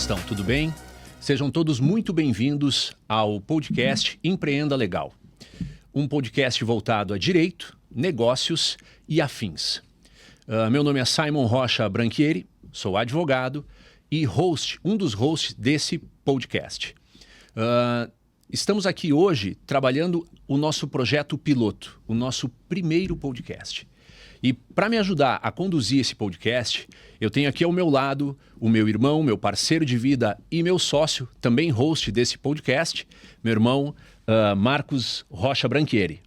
estão? Tudo bem? Sejam todos muito bem-vindos ao podcast Empreenda Legal. Um podcast voltado a direito, negócios e afins. Meu nome é Simon Rocha Branchieri, sou advogado e um dos hosts desse podcast. Estamos aqui hoje trabalhando o nosso projeto piloto, o nosso primeiro podcast. E para me ajudar a conduzir esse podcast, eu tenho aqui ao meu lado o meu irmão, meu parceiro de vida e meu sócio, também host desse podcast, meu irmão Marcos Rocha Branchieri.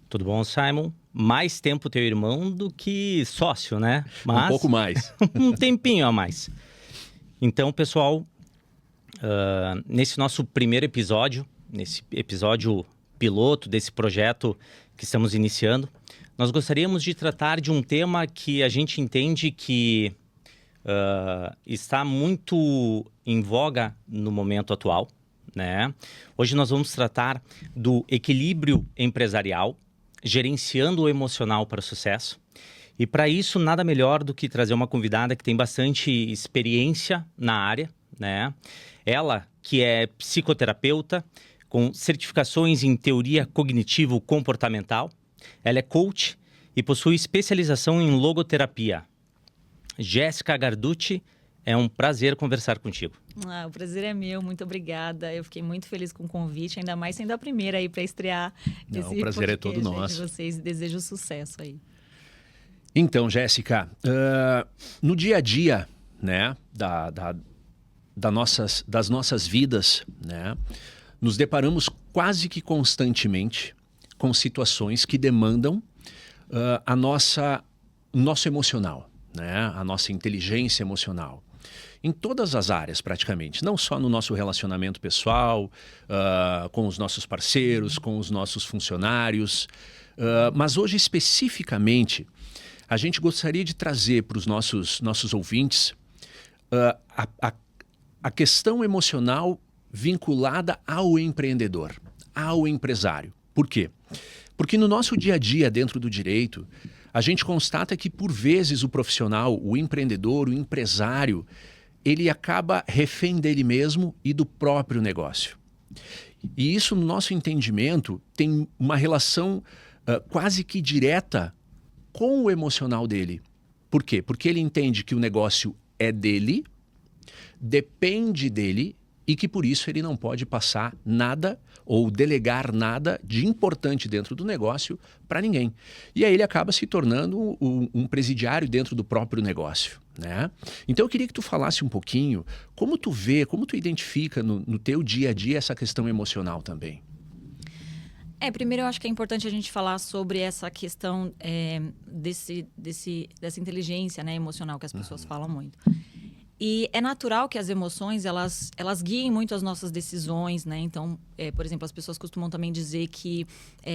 Tudo bom, Simon? Mais tempo teu irmão do que sócio, né? Mas um pouco mais. Um tempinho a mais. Então, pessoal, nesse nosso primeiro episódio, nesse episódio piloto desse projeto que estamos iniciando, nós gostaríamos de tratar de um tema que a gente entende que está muito em voga no momento atual, né? Hoje nós vamos tratar do equilíbrio empresarial, gerenciando o emocional para o sucesso. E para isso, nada melhor do que trazer uma convidada que tem bastante experiência na área, né? Ela que é psicoterapeuta, com certificações em teoria cognitivo-comportamental. Ela é coach e possui especialização em logoterapia. Jéssica Garducci, é um prazer conversar contigo. O prazer é meu, muito obrigada. Eu fiquei muito feliz com o convite, ainda mais sendo a primeira aí para estrear esse podcast. O prazer é todo nosso. De vocês, desejo sucesso aí. Então, Jéssica, no dia a dia, né, das nossas vidas, né, nos deparamos quase que constantemente com situações que demandam o nosso emocional, né? A nossa inteligência emocional. Em todas as áreas, praticamente. Não só no nosso relacionamento pessoal, com os nossos parceiros, com os nossos funcionários. Mas hoje, especificamente, a gente gostaria de trazer para os nossos ouvintes a questão emocional vinculada ao empreendedor, ao empresário. Por quê? Porque no nosso dia a dia dentro do direito, a gente constata que por vezes o profissional, o empreendedor, o empresário, ele acaba refém dele mesmo e do próprio negócio. E isso, no nosso entendimento, tem uma relação quase que direta com o emocional dele. Por quê? Porque ele entende que o negócio é dele, depende dele, e que por isso ele não pode passar nada ou delegar nada de importante dentro do negócio para ninguém. E aí ele acaba se tornando um presidiário dentro do próprio negócio, né? Então eu queria que tu falasse um pouquinho como tu vê, como tu identifica no teu dia a dia essa questão emocional também. Primeiro eu acho que é importante a gente falar sobre essa questão dessa inteligência, né, emocional que as pessoas falam muito. E é natural que as emoções, elas guiem muito as nossas decisões, né? Então, por exemplo, as pessoas costumam também dizer que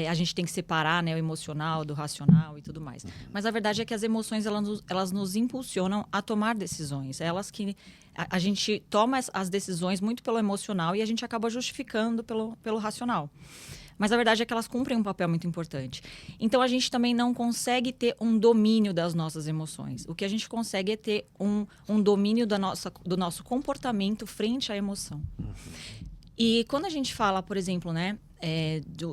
a gente tem que separar, né, o emocional do racional e tudo mais. Mas a verdade é que as emoções, elas nos impulsionam a tomar decisões. Elas que a gente toma as decisões muito pelo emocional e a gente acaba justificando pelo racional. Mas a verdade é que elas cumprem um papel muito importante. Então, a gente também não consegue ter um domínio das nossas emoções. O que a gente consegue é ter um domínio do nosso comportamento frente à emoção. E quando a gente fala, por exemplo, né,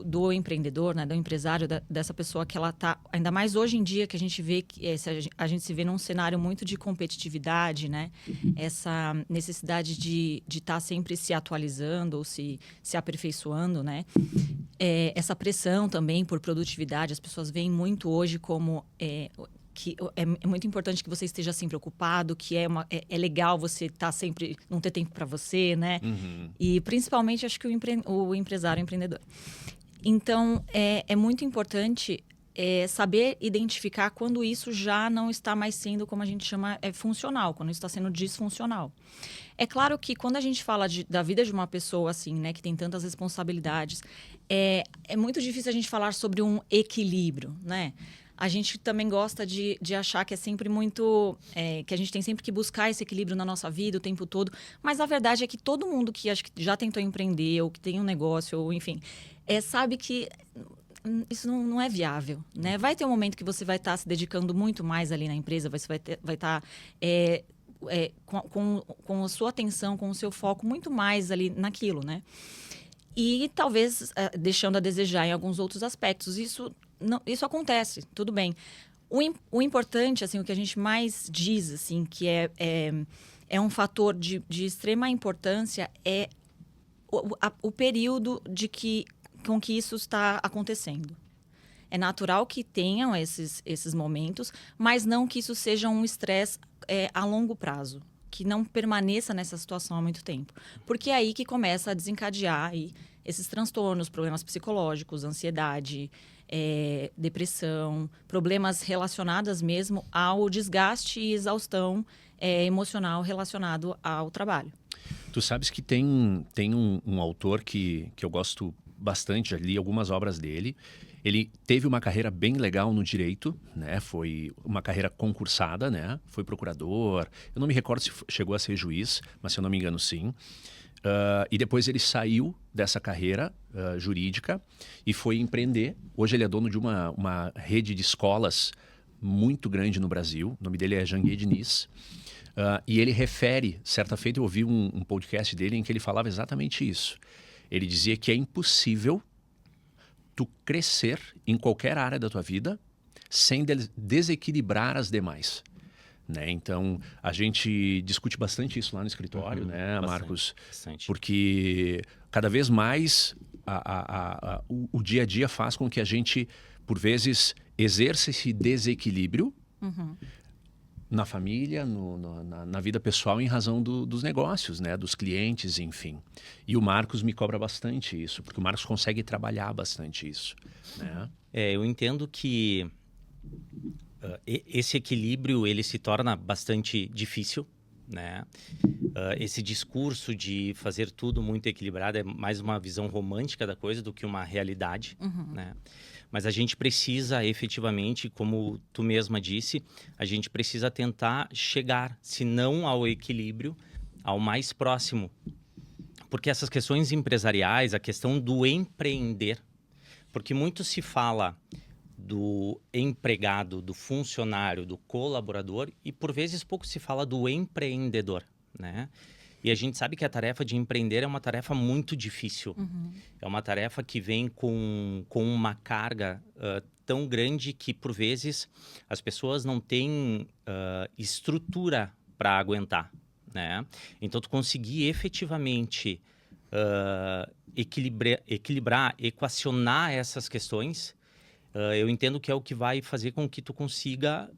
do empreendedor, né, do empresário, dessa pessoa que ela está, ainda mais hoje em dia que a gente vê que a gente se vê num cenário muito de competitividade, né, essa necessidade de estar sempre se atualizando ou se aperfeiçoando, né, essa pressão também por produtividade, as pessoas veem muito hoje como que é muito importante que você esteja sempre ocupado, que é legal você estar sempre, não ter tempo para você, né? E principalmente, acho que o empresário, o empreendedor. Então, é muito importante saber identificar quando isso já não está mais sendo, como a gente chama, funcional, quando isso está sendo disfuncional. É claro que quando a gente fala da vida de uma pessoa assim, né, que tem tantas responsabilidades, é muito difícil a gente falar sobre um equilíbrio, né? A gente também gosta de achar que é sempre muito... que a gente tem sempre que buscar esse equilíbrio na nossa vida o tempo todo. Mas a verdade é que todo mundo que acho que já tentou empreender ou que tem um negócio, ou enfim, sabe que isso não é viável, né? Vai ter um momento que você vai estar se dedicando muito mais ali na empresa, você vai estar com a sua atenção, com o seu foco muito mais ali naquilo, né? E talvez deixando a desejar em alguns outros aspectos. Isso acontece, tudo bem. O importante, assim, o que a gente mais diz, assim, que é um fator de extrema importância é o período com que isso está acontecendo. É natural que tenham esses momentos, mas não que isso seja um estresse a longo prazo, que não permaneça nessa situação há muito tempo. Porque é aí que começa a desencadear aí esses transtornos, problemas psicológicos, ansiedade, depressão, problemas relacionados mesmo ao desgaste e exaustão emocional relacionado ao trabalho. Tu sabes que tem um autor que eu gosto bastante, já li algumas obras dele. Ele teve uma carreira bem legal no direito, né? Foi uma carreira concursada, né? Foi procurador. Eu não me recordo se chegou a ser juiz, mas se eu não me engano, sim. E depois ele saiu dessa carreira jurídica e foi empreender. Hoje ele é dono de uma rede de escolas muito grande no Brasil. O nome dele é Janguier Diniz. E ele refere, certa feita eu ouvi um podcast dele em que ele falava exatamente isso. Ele dizia que é impossível tu crescer em qualquer área da tua vida sem desequilibrar as demais. Né? Então, a gente discute bastante isso lá no escritório, né, Marcos? Bastante. Porque cada vez mais o dia a dia faz com que a gente, por vezes, exerça esse desequilíbrio na família, na vida pessoal, em razão dos negócios, né? Dos clientes, enfim. E o Marcos me cobra bastante isso, porque o Marcos consegue trabalhar bastante isso. Né? Eu entendo que esse equilíbrio ele se torna bastante difícil, né? Esse discurso de fazer tudo muito equilibrado é mais uma visão romântica da coisa do que uma realidade, né? Mas a gente precisa efetivamente, como tu mesma disse, a gente precisa tentar chegar, se não ao equilíbrio, ao mais próximo. Porque essas questões empresariais, a questão do empreender, porque muito se fala do empregado, do funcionário, do colaborador e por vezes pouco se fala do empreendedor, né? E a gente sabe que a tarefa de empreender é uma tarefa muito difícil. É uma tarefa que vem com uma carga tão grande que, por vezes, as pessoas não têm estrutura para aguentar, né? Então, tu conseguir efetivamente equilibrar, equacionar essas questões, eu entendo que é o que vai fazer com que tu consiga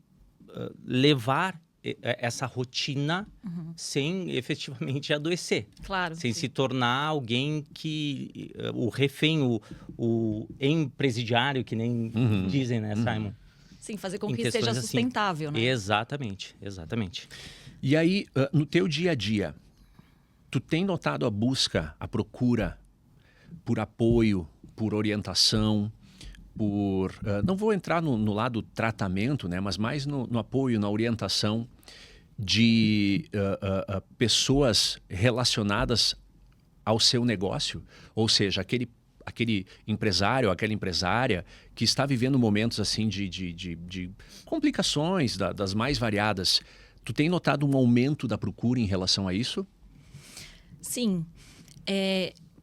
levar essa rotina sem efetivamente adoecer. Claro. Sem sim. se tornar alguém que... o refém, o empresidiário, que nem dizem, né, Simon? Sim, fazer com Em que questões seja assim. sustentável, né? Exatamente, exatamente. E aí, no teu dia a dia, tu tem notado a busca, a procura por apoio, por orientação, não vou entrar no lado tratamento, né, mas mais no apoio, na orientação de pessoas relacionadas ao seu negócio? Ou seja, aquele empresário, aquela empresária que está vivendo momentos assim de complicações das mais variadas. Tu tem notado um aumento da procura em relação a isso? Sim.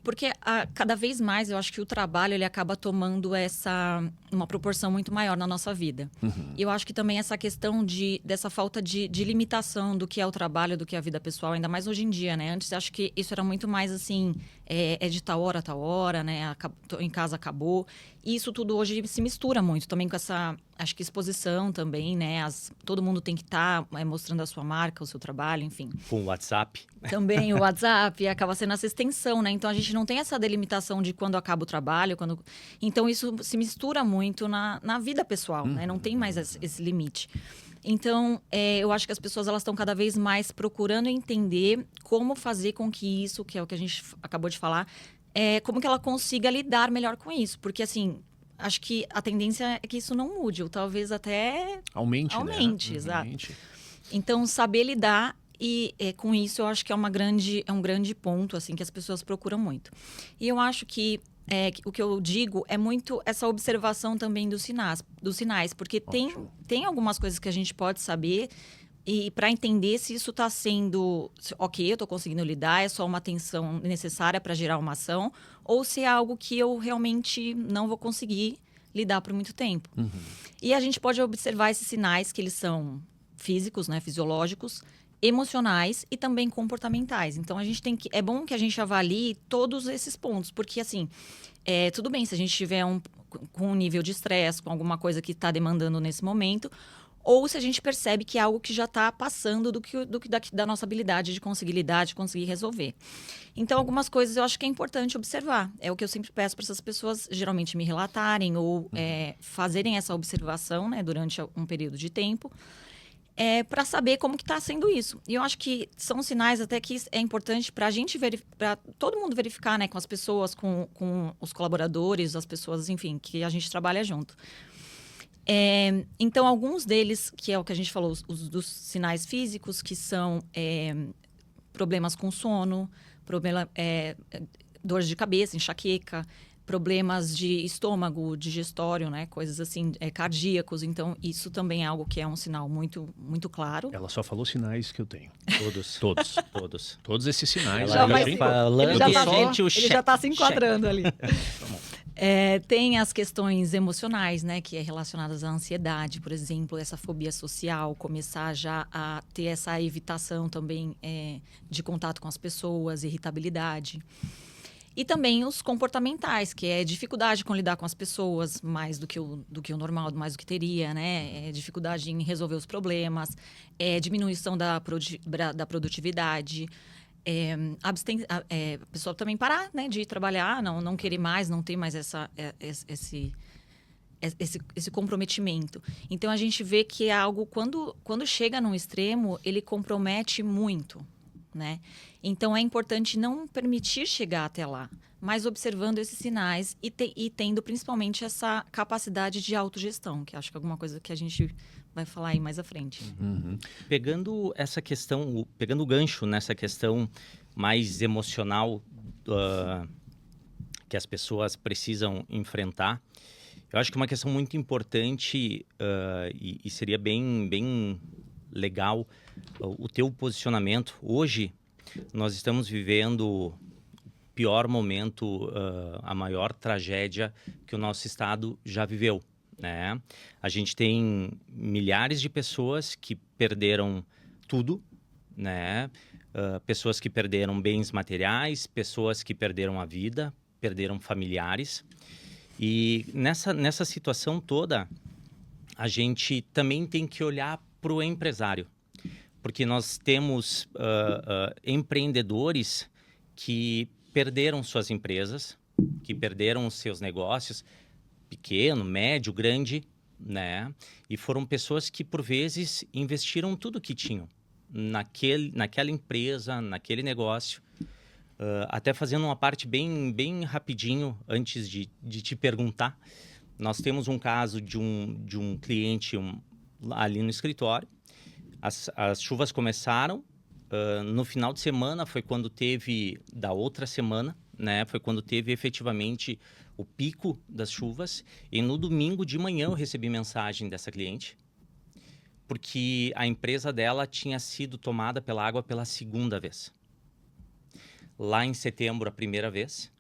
Porque cada vez mais eu acho que o trabalho ele acaba tomando uma proporção muito maior na nossa vida. E eu acho que também essa questão dessa falta de limitação do que é o trabalho, do que é a vida pessoal, ainda mais hoje em dia, né? Antes acho que isso era muito mais assim, de tal hora a tal hora, né? Em casa acabou. E isso tudo hoje se mistura muito também com essa, acho que exposição também, né? Todo mundo tem que estar mostrando a sua marca, o seu trabalho, enfim. Com o WhatsApp. Também o WhatsApp acaba sendo essa extensão, né? Então a gente não tem essa delimitação de quando acaba o trabalho, então isso se mistura muito na vida pessoal, né? Não tem mais esse limite. Então, eu acho que as pessoas elas estão cada vez mais procurando entender como fazer com que isso, que é o que a gente acabou de falar, como que ela consiga lidar melhor com isso. Porque, assim, acho que a tendência é que isso não mude, ou talvez até aumente, né? Exato. Aumente. Então, saber lidar com isso, eu acho que é um grande ponto, assim, que as pessoas procuram muito. E eu acho que o que eu digo é muito essa observação também dos sinais, porque tem algumas coisas que a gente pode saber E para entender se isso está sendo, ok, eu estou conseguindo lidar, é só uma atenção necessária para gerar uma ação, ou se é algo que eu realmente não vou conseguir lidar por muito tempo. E a gente pode observar esses sinais que eles são físicos, né, fisiológicos, emocionais e também comportamentais. Então, é bom que a gente avalie todos esses pontos, porque assim, tudo bem se a gente tiver com um nível de estresse, com alguma coisa que está demandando nesse momento, ou se a gente percebe que é algo que já está passando da nossa habilidade de conseguir lidar, de conseguir resolver. Então, algumas coisas eu acho que é importante observar. É o que eu sempre peço para essas pessoas geralmente me relatarem ou fazerem essa observação, né, durante um período de tempo, para saber como que está sendo isso. E eu acho que são sinais até que é importante para a gente para todo mundo verificar, né, com as pessoas, com os colaboradores, as pessoas, enfim, que a gente trabalha junto. Então, alguns deles, que é o que a gente falou, os dos sinais físicos, que são problemas com sono, dores de cabeça, enxaqueca, problemas de estômago, digestório, né? Coisas assim, cardíacos. Então, isso também é algo que é um sinal muito, muito claro. Ela só falou sinais que eu tenho. Todos. Todos. Todos. Todos esses sinais. Ela vai gente- se- falando ele já tá- gente, o Ele já está se chefe. enquadrando ali. Tem as questões emocionais, né, que é relacionadas à ansiedade, por exemplo, essa fobia social, começar já a ter essa evitação também de contato com as pessoas, irritabilidade. E também os comportamentais, que é dificuldade com lidar com as pessoas, mais do que o normal, mais do que teria, né? Dificuldade em resolver os problemas, diminuição da produtividade, a pessoa também parar, né, de trabalhar, não querer mais, não ter mais esse comprometimento. Então, a gente vê que é algo, quando chega num extremo, ele compromete muito, né? Então, é importante não permitir chegar até lá, mas observando esses sinais e tendo principalmente essa capacidade de autogestão, que acho que é alguma coisa que a gente vai falar aí mais à frente. Pegando essa questão, pegando o gancho nessa questão mais emocional que as pessoas precisam enfrentar, eu acho que uma questão muito importante e seria bem legal o teu posicionamento. Hoje, nós estamos vivendo o pior momento, a maior tragédia que o nosso estado já viveu, né? A gente tem milhares de pessoas que perderam tudo, né? Pessoas que perderam bens materiais, pessoas que perderam a vida, perderam familiares. E nessa situação toda, a gente também tem que olhar para o empresário, porque nós temos empreendedores que perderam suas empresas, que perderam os seus negócios, pequeno, médio, grande, né? E foram pessoas que, por vezes, investiram tudo que tinham naquela empresa, naquele negócio. Até fazendo uma parte bem rapidinho, antes de te perguntar, nós temos um caso de um cliente ali no escritório. As chuvas começaram, no final de semana foi quando teve, da outra semana, né? Foi quando teve efetivamente o pico das chuvas. E no domingo de manhã eu recebi mensagem dessa cliente, porque a empresa dela tinha sido tomada pela água pela segunda vez. Lá em setembro, a primeira vez,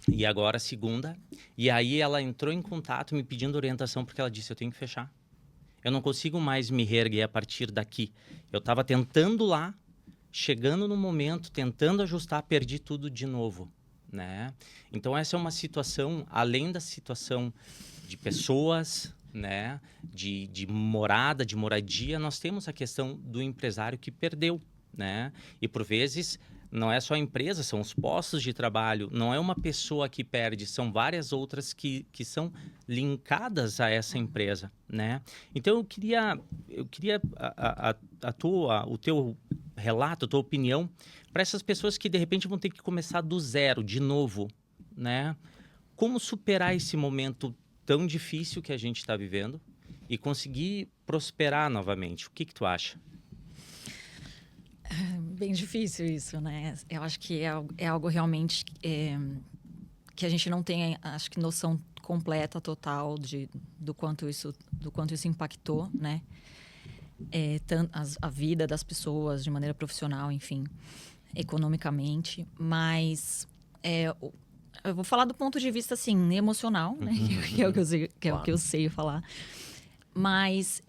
e agora a segunda. E aí ela entrou em contato me pedindo orientação, porque ela disse, eu tenho que fechar. Eu não consigo mais me reerguer a partir daqui. Eu estava tentando lá, chegando no momento, tentando ajustar, perdi tudo de novo, né? Então, essa é uma situação, além da situação de pessoas, né? De morada, de moradia, nós temos a questão do empresário que perdeu, né? E, por vezes, não é só a empresa, são os postos de trabalho, não é uma pessoa que perde, são várias outras que são linkadas a essa empresa, né? Então, eu queria o teu relato, a tua opinião, para essas pessoas que, de repente, vão ter que começar do zero, de novo, né? Como superar esse momento tão difícil que a gente está vivendo e conseguir prosperar novamente? O que tu acha? Bem difícil isso, né? Eu acho que é algo realmente que a gente não tem, acho que, noção completa, total do quanto isso impactou, né? a vida das pessoas de maneira profissional, enfim, economicamente, mas eu vou falar do ponto de vista assim emocional, né? Que é o que eu sei, que é o que eu sei falar. Mas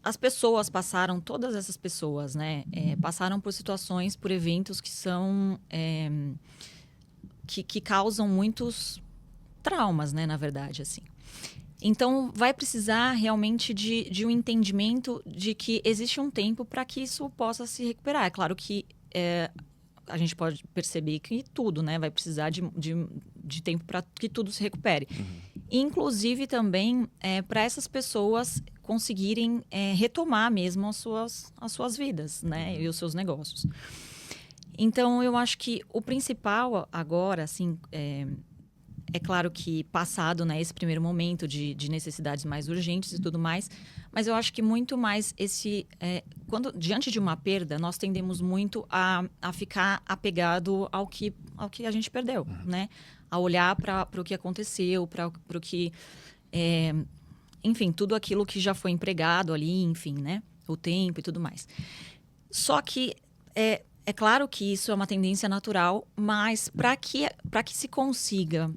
as pessoas passaram, todas essas pessoas, né? Passaram por situações, por eventos que são que causam muitos traumas, né? Na verdade, assim. Então, vai precisar realmente de um entendimento de que existe um tempo para que isso possa se recuperar. É claro que a gente pode perceber que tudo, né, vai precisar de tempo para que tudo se recupere. Inclusive, também, para essas pessoas conseguirem retomar mesmo as suas vidas, né, e os seus negócios. Então, eu acho que o principal agora, assim... É claro que passado, né, esse primeiro momento de necessidades mais urgentes e tudo mais, mas eu acho que muito mais quando diante de uma perda, nós tendemos muito a ficar apegado ao que a gente perdeu, né? A olhar para o que aconteceu, para o que... enfim, tudo aquilo que já foi empregado ali, enfim, né? O tempo e tudo mais. Só que... É claro que isso é uma tendência natural, mas para que se consiga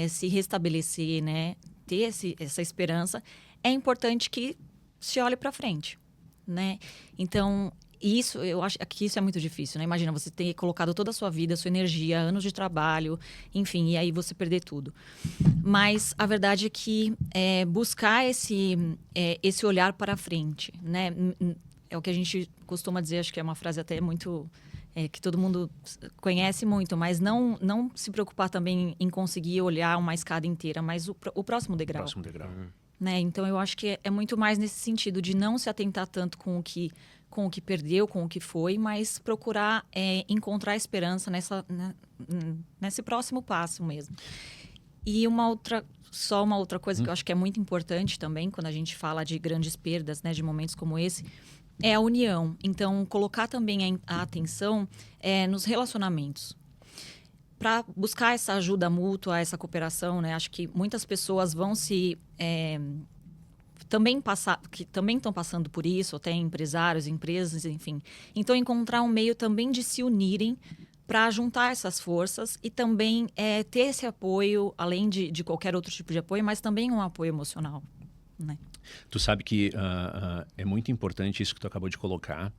se restabelecer, né, ter essa esperança, é importante que se olhe para frente, né? Então, eu acho que isso é muito difícil, né? Imagina você ter colocado toda a sua vida, sua energia, anos de trabalho, enfim, e aí você perder tudo. Mas a verdade é que buscar esse olhar para frente, né? É o que a gente costuma dizer, acho que é uma frase até muito... que todo mundo conhece muito, mas não se preocupar também em conseguir olhar uma escada inteira, mas o próximo degrau. Próximo degrau. Né? Então, eu acho que é muito mais nesse sentido, de não se atentar tanto com o que perdeu, com o que foi, mas procurar encontrar esperança nesse próximo passo mesmo. E uma outra coisa que eu acho que é muito importante também, quando a gente fala de grandes perdas, né, de momentos como esse, é a união. Então, colocar também a atenção nos relacionamentos. Para buscar essa ajuda mútua, essa cooperação, né? Acho que muitas pessoas vão que também estão passando por isso, até empresários, empresas, enfim. Então, encontrar um meio também de se unirem para juntar essas forças e também ter esse apoio, além de qualquer outro tipo de apoio, mas também um apoio emocional, né? Tu sabe que é muito importante isso que tu acabou de colocar,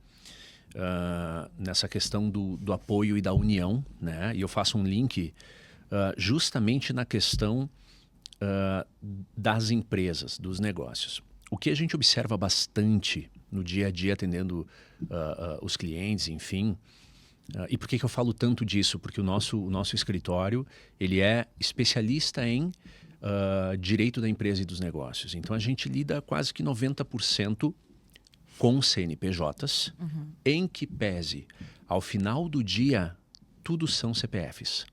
nessa questão do apoio e da união, né? E eu faço um link justamente na questão das empresas, dos negócios. O que a gente observa bastante no dia a dia atendendo os clientes, enfim... e por que eu falo tanto disso? Porque o nosso escritório ele é especialista em direito da empresa e dos negócios. Então, a gente lida quase que 90% com CNPJs, em que pese, ao final do dia, tudo são CPFs.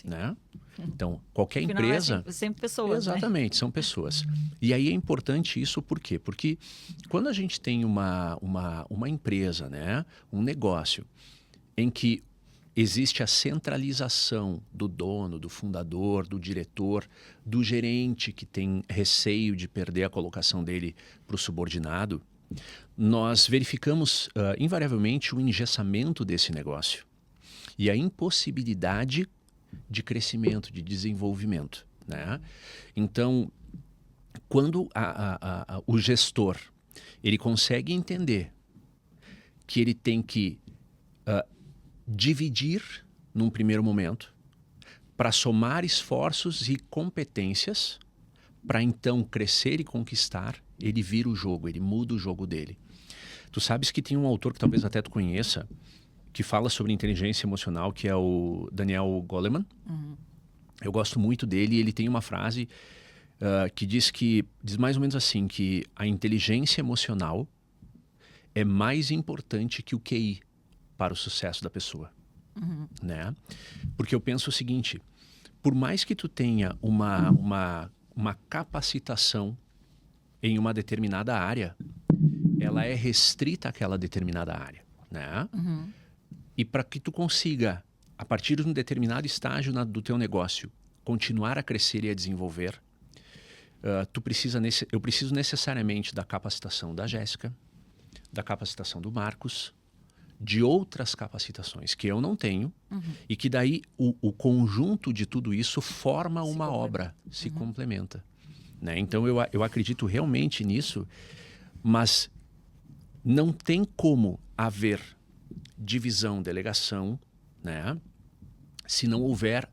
Né? Então, qualquer empresa... sempre pessoas, exatamente, né? São pessoas. E aí é importante isso por quê? Porque quando a gente tem uma empresa, né? Um negócio, em que existe a centralização do dono, do fundador, do diretor, do gerente que tem receio de perder a colocação dele para o subordinado, nós verificamos invariavelmente o engessamento desse negócio e a impossibilidade de crescimento, de desenvolvimento, né? Então, quando o gestor ele consegue entender que ele tem que dividir num primeiro momento para somar esforços e competências para então crescer e conquistar, ele vira o jogo, ele muda o jogo dele. Tu sabes que tem um autor que talvez até tu conheça, que fala sobre inteligência emocional, que é o Daniel Goleman. Eu gosto muito dele e ele tem uma frase que diz mais ou menos assim, que a inteligência emocional é mais importante que o QI para o sucesso da pessoa, né? Porque eu penso o seguinte, por mais que tu tenha uma capacitação em uma determinada área, ela é restrita àquela determinada área, né? E para que tu consiga, a partir de um determinado estágio do teu negócio, continuar a crescer e a desenvolver, eu preciso necessariamente da capacitação da Jéssica, da capacitação do Marcos, de outras capacitações que eu não tenho, e que daí o conjunto de tudo isso forma uma obra, se complementa. Né? Então eu acredito realmente nisso, mas não tem como haver divisão, delegação, né? Se não houver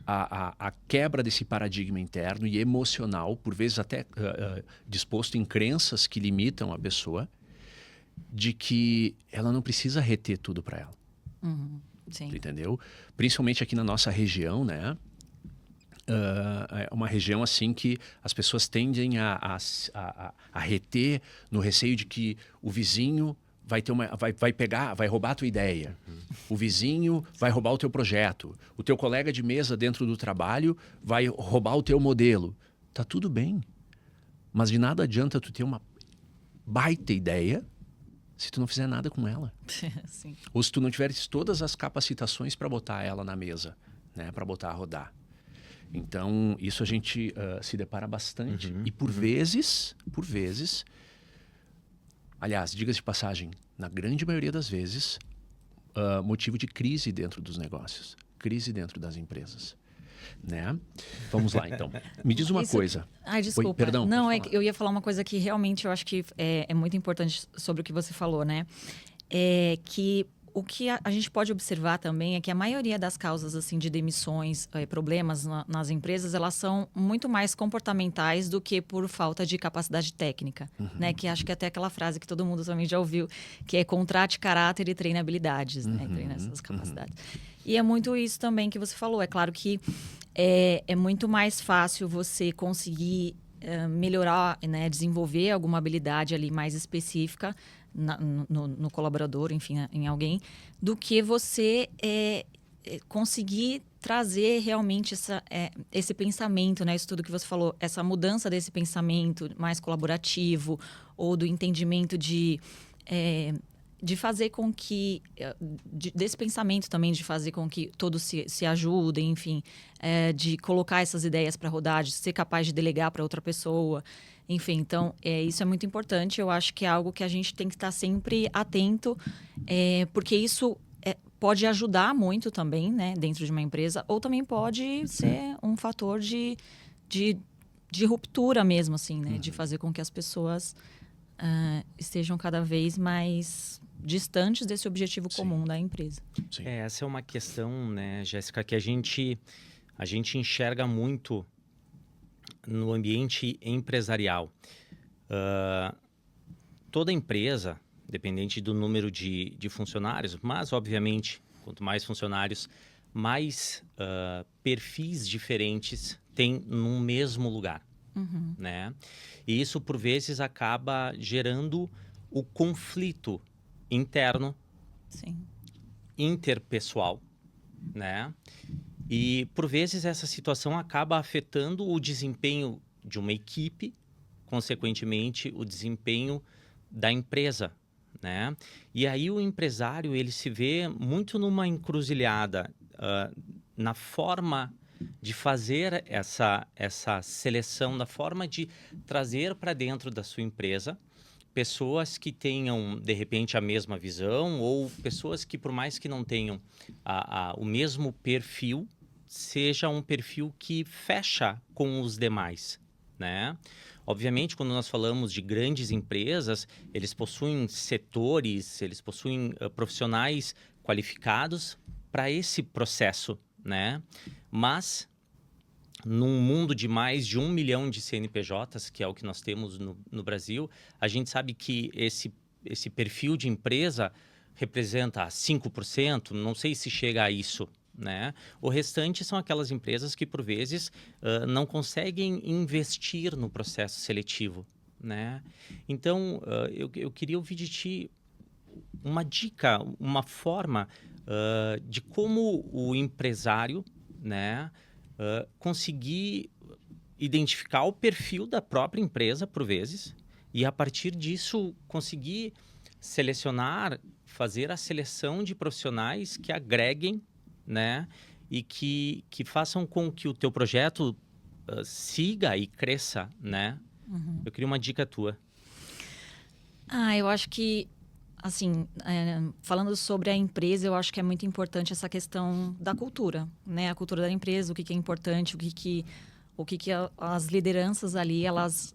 a quebra desse paradigma interno e emocional, por vezes até disposto em crenças que limitam a pessoa, de que ela não precisa reter tudo para ela. Sim. Entendeu? Principalmente aqui na nossa região, né? É uma região assim que as pessoas tendem a reter no receio de que o vizinho vai roubar a tua ideia. O vizinho vai roubar o teu projeto. O teu colega de mesa dentro do trabalho vai roubar o teu modelo. Tá tudo bem. Mas de nada adianta tu ter uma baita ideia se tu não fizer nada com ela. Sim. Ou se tu não tiveres todas as capacitações para botar ela na mesa, né? Para botar a rodar. Então, isso a gente se depara bastante. E por vezes, aliás, diga-se de passagem, na grande maioria das vezes, motivo de crise dentro dos negócios, crise dentro das empresas. Né? Vamos lá, então. Me diz uma coisa. Ai, desculpa. Oi, perdão. Não, eu ia falar uma coisa que realmente eu acho que é muito importante sobre o que você falou, né? É que o que a gente pode observar também é que a maioria das causas assim de demissões, problemas nas empresas, elas são muito mais comportamentais do que por falta de capacidade técnica, né? Que acho que até aquela frase que todo mundo também já ouviu, que é contrate caráter e treine habilidades, né? Treine essas capacidades. E é muito isso também que você falou. É claro que é muito mais fácil você conseguir melhorar, né? Desenvolver alguma habilidade ali mais específica no colaborador, enfim, em alguém, do que você conseguir trazer realmente esse pensamento, né? Isso tudo que você falou, essa mudança desse pensamento mais colaborativo ou do entendimento de fazer com que... desse pensamento também de fazer com que todos se ajudem, enfim, de colocar essas ideias para rodar, de ser capaz de delegar para outra pessoa. Enfim, então, isso é muito importante. Eu acho que é algo que a gente tem que estar sempre atento, porque isso pode ajudar muito também, né, dentro de uma empresa, ou também pode ser um fator de ruptura mesmo, assim, né, de fazer com que as pessoas estejam cada vez mais distantes desse objetivo comum da empresa. Sim. Essa é uma questão, né, Jéssica, que a gente enxerga muito no ambiente empresarial. Toda empresa, dependente do número de funcionários, mas, obviamente, quanto mais funcionários, mais perfis diferentes tem no mesmo lugar. Né? E isso, por vezes, acaba gerando o conflito interno, Sim. interpessoal, né? E, por vezes, essa situação acaba afetando o desempenho de uma equipe, consequentemente, o desempenho da empresa, né? E aí o empresário, ele se vê muito numa encruzilhada na forma de fazer essa seleção, na forma de trazer para dentro da sua empresa pessoas que tenham, de repente, a mesma visão, ou pessoas que, por mais que não tenham o mesmo perfil, seja um perfil que fecha com os demais, né? Obviamente, quando nós falamos de grandes empresas, eles possuem setores, eles possuem profissionais qualificados para esse processo, né? Mas, num mundo de mais de 1 milhão de CNPJs, que é o que nós temos no Brasil, a gente sabe que esse perfil de empresa representa 5%, não sei se chega a isso, né? O restante são aquelas empresas que, por vezes, não conseguem investir no processo seletivo, né? Então, eu queria ouvir de ti uma dica, uma forma de como o empresário, né, conseguir identificar o perfil da própria empresa, por vezes, e a partir disso conseguir selecionar, fazer a seleção de profissionais que agreguem, né, e que façam com que o teu projeto siga e cresça, né? Eu queria uma dica tua. Eu acho que, assim, falando sobre a empresa, eu acho que é muito importante essa questão da cultura, né? A cultura da empresa, o que é importante, o que as lideranças ali, elas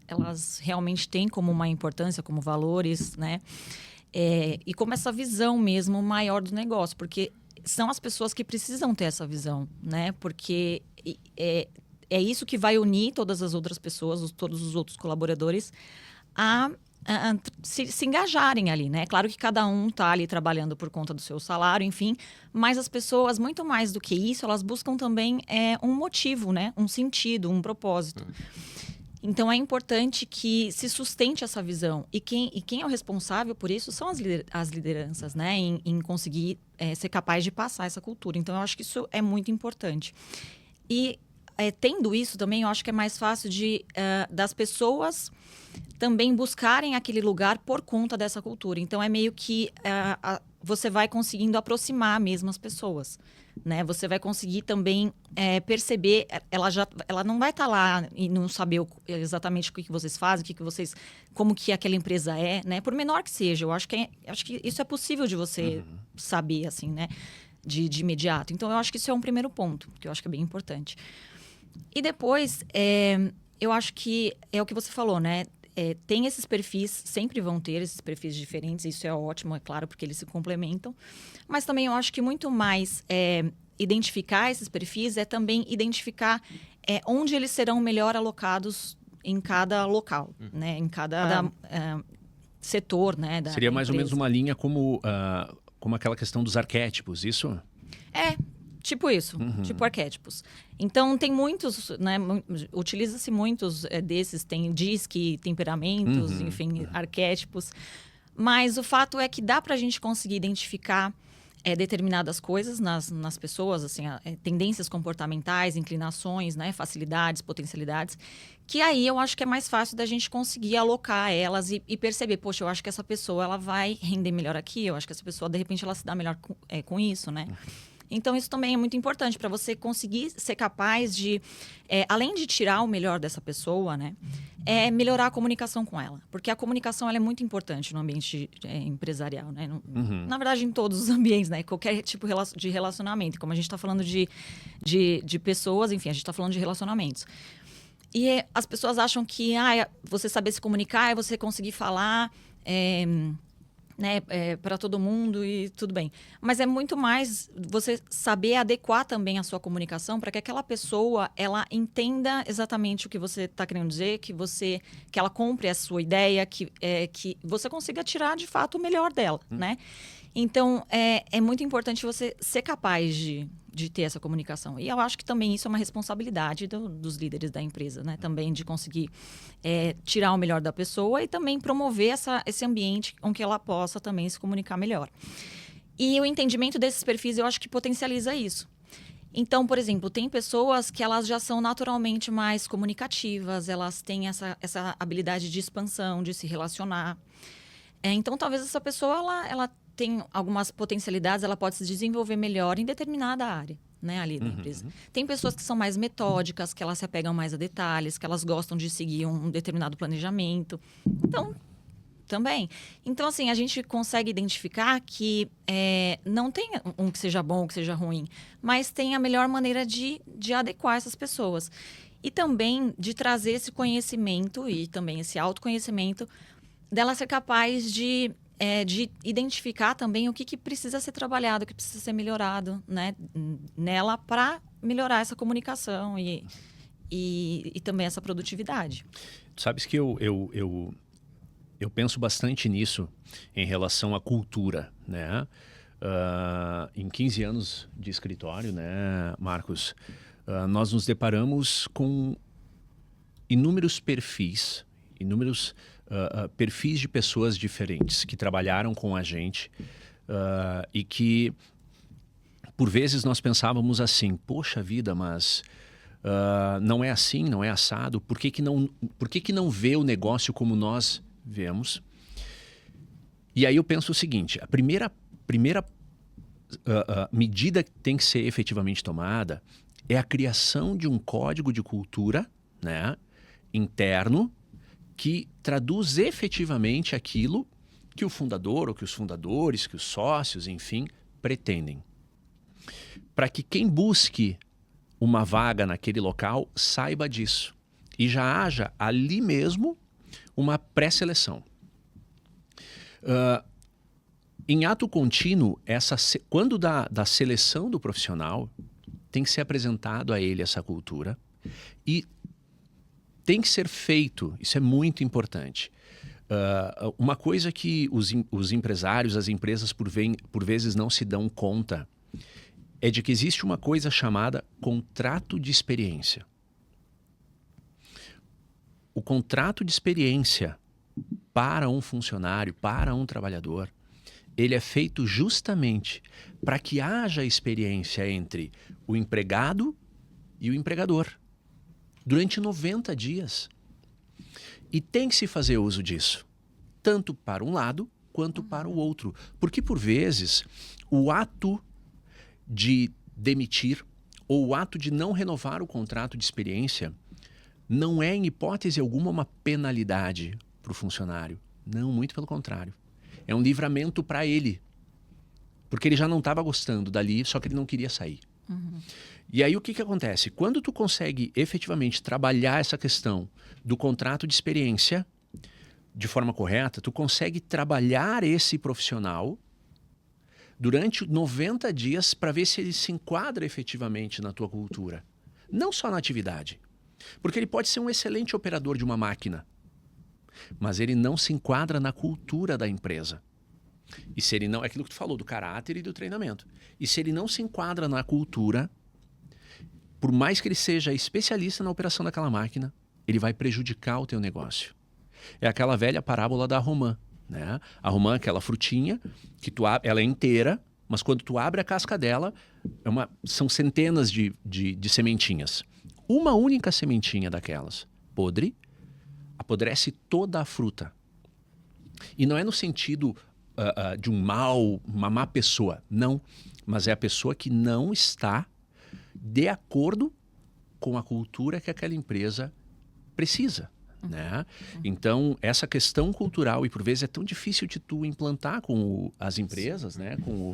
realmente têm como uma importância, como valores, né? E como essa visão mesmo maior do negócio, porque são as pessoas que precisam ter essa visão, né? Porque é isso que vai unir todas as outras pessoas, todos os outros colaboradores a se engajarem ali, né? Claro que cada um está ali trabalhando por conta do seu salário, enfim, mas as pessoas, muito mais do que isso, elas buscam também um motivo, né? Um sentido, um propósito. Então, é importante que se sustente essa visão. E quem é o responsável por isso são as lideranças, né? Em conseguir ser capaz de passar essa cultura. Então, eu acho que isso é muito importante. E tendo isso também, eu acho que é mais fácil das pessoas também buscarem aquele lugar por conta dessa cultura. Então, é meio que você vai conseguindo aproximar mesmo as pessoas, né? Você vai conseguir também perceber, ela não vai estar lá e não saber exatamente o que vocês fazem, como que aquela empresa é, né? Por menor que seja, eu acho que isso é possível de você saber, assim, né? De imediato. Então, eu acho que isso é um primeiro ponto, que eu acho que é bem importante. E depois, eu acho que é o que você falou, né? Tem esses perfis, sempre vão ter esses perfis diferentes, isso é ótimo, é claro, porque eles se complementam. Mas também eu acho que muito mais identificar esses perfis é também identificar onde eles serão melhor alocados em cada local, né? Em cada setor, né? Seria da mais ou empresa. menos uma linha como aquela questão dos arquétipos, isso? Tipo isso, tipo arquétipos. Então, tem muitos, né? Utiliza-se muitos desses, tem DISC, temperamentos, enfim, arquétipos. Mas o fato é que dá para a gente conseguir identificar determinadas coisas nas pessoas, assim, tendências comportamentais, inclinações, né? Facilidades, potencialidades, que aí eu acho que é mais fácil da gente conseguir alocar elas e perceber, poxa, eu acho que essa pessoa ela vai render melhor aqui, eu acho que essa pessoa, de repente, ela se dá melhor com isso, né? Então, isso também é muito importante para você conseguir ser capaz de, além de tirar o melhor dessa pessoa, né, melhorar a comunicação com ela. Porque a comunicação ela é muito importante no ambiente empresarial, né? Na verdade, em todos os ambientes, né? Qualquer tipo de relacionamento. Como a gente está falando de pessoas, enfim, a gente está falando de relacionamentos. E as pessoas acham que você saber se comunicar é você conseguir falar... né, para todo mundo e tudo bem. Mas é muito mais você saber adequar também a sua comunicação para que aquela pessoa ela entenda exatamente o que você está querendo dizer, que ela compre a sua ideia, que você consiga tirar de fato o melhor dela, né? Então, é muito importante você ser capaz de ter essa comunicação. E eu acho que também isso é uma responsabilidade dos líderes da empresa, né? Também de conseguir tirar o melhor da pessoa e também promover esse ambiente em que ela possa também se comunicar melhor. E o entendimento desses perfis, eu acho que potencializa isso. Então, por exemplo, tem pessoas que elas já são naturalmente mais comunicativas, elas têm essa habilidade de expansão, de se relacionar. Então, talvez essa pessoa, ela tem algumas potencialidades, ela pode se desenvolver melhor em determinada área, né, ali da empresa. Tem pessoas que são mais metódicas, que elas se apegam mais a detalhes, que elas gostam de seguir um determinado planejamento. Então, também. Então, assim, a gente consegue identificar que não tem um que seja bom ou que seja ruim, mas tem a melhor maneira de adequar essas pessoas. E também de trazer esse conhecimento e também esse autoconhecimento dela ser capaz de identificar também o que precisa ser trabalhado, o que precisa ser melhorado, né, nela para melhorar essa comunicação e também essa produtividade. Sabes que eu penso bastante nisso em relação à cultura, né? Em 15 anos de escritório, né, Marcos, nós nos deparamos com inúmeros perfis de pessoas diferentes que trabalharam com a gente e que, por vezes, nós pensávamos assim, poxa vida, mas não é assim, não é assado, por que que não vê o negócio como nós vemos? E aí eu penso o seguinte, a primeira medida que tem que ser efetivamente tomada é a criação de um código de cultura né, interno que traduz efetivamente aquilo que o fundador, ou que os fundadores, que os sócios, enfim, pretendem. Para que quem busque uma vaga naquele local saiba disso e já haja ali mesmo uma pré-seleção. Em ato contínuo, quando da seleção do profissional, tem que ser apresentado a ele essa cultura e tem que ser feito, isso é muito importante. Uma coisa que os empresários, as empresas, por vezes não se dão conta, é de que existe uma coisa chamada contrato de experiência. O contrato de experiência para um funcionário, para um trabalhador, ele é feito justamente para que haja experiência entre o empregado e o empregador durante 90 dias. E tem que se fazer uso disso, tanto para um lado quanto para o outro. Porque, por vezes, o ato de demitir ou o ato de não renovar o contrato de experiência não é, em hipótese alguma, uma penalidade para o funcionário. Não, muito pelo contrário. É um livramento para ele. Porque ele já não estava gostando dali, só que ele não queria sair. E aí o que acontece? Quando tu consegue efetivamente trabalhar essa questão do contrato de experiência de forma correta, tu consegue trabalhar esse profissional durante 90 dias para ver se ele se enquadra efetivamente na tua cultura. Não só na atividade. Porque ele pode ser um excelente operador de uma máquina, mas ele não se enquadra na cultura da empresa. E se ele não... É aquilo que tu falou, do caráter e do treinamento. E se ele não se enquadra na cultura, por mais que ele seja especialista na operação daquela máquina, ele vai prejudicar o teu negócio. É aquela velha parábola da romã, né? A romã é aquela frutinha que ela é inteira, mas quando tu abre a casca dela, são centenas de sementinhas. Uma única sementinha daquelas podre, apodrece toda a fruta. E não é no sentido de uma má pessoa, não. Mas é a pessoa que não está de acordo com a cultura que aquela empresa precisa. Né? Então, essa questão cultural, e por vezes é tão difícil de tu implantar com as empresas, né? Com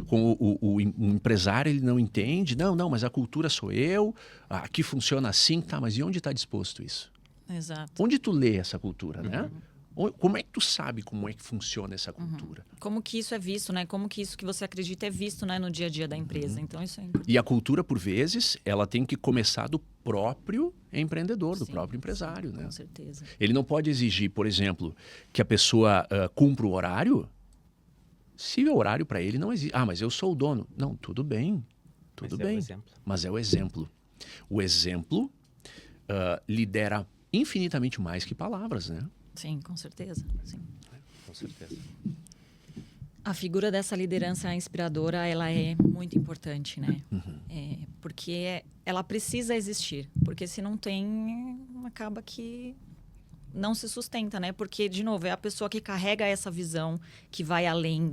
o empresário, ele não entende. Não, mas a cultura sou eu, aqui funciona assim, tá, mas e onde está disposto isso? Exato. Onde tu lê essa cultura, né? Como é que tu sabe como é que funciona essa cultura? Como que isso é visto, né? Como que isso que você acredita é visto, né, no dia a dia da empresa. Então, isso é importante. E a cultura, por vezes, ela tem que começar do próprio empreendedor, do próprio empresário, né? Com certeza. Ele não pode exigir, por exemplo, que a pessoa cumpra o horário, se o horário para ele não existe. Mas eu sou o dono. Não, tudo bem. Tudo bem. Mas é o exemplo. O exemplo lidera infinitamente mais que palavras, né? Sim, com certeza. Sim. Com certeza. A figura dessa liderança inspiradora, ela é muito importante, né? Porque ela precisa existir. Porque se não tem, acaba que não se sustenta, né? Porque, de novo, é a pessoa que carrega essa visão que vai além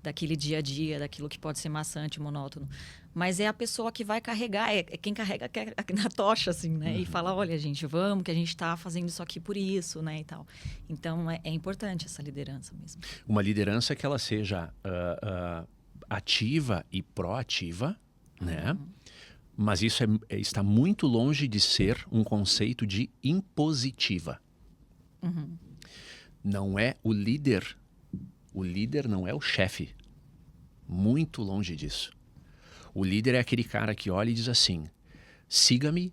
daquele dia a dia, daquilo que pode ser maçante, monótono. Mas é a pessoa que vai carregar, é quem carrega na tocha, assim, né? E fala, olha, gente, vamos, que a gente está fazendo isso aqui por isso, né? E tal. Então, é importante essa liderança mesmo. Uma liderança que ela seja ativa e proativa, né? Mas isso está muito longe de ser um conceito de impositiva. Não é o líder. O líder não é o chefe. Muito longe disso. O líder é aquele cara que olha e diz assim: siga-me,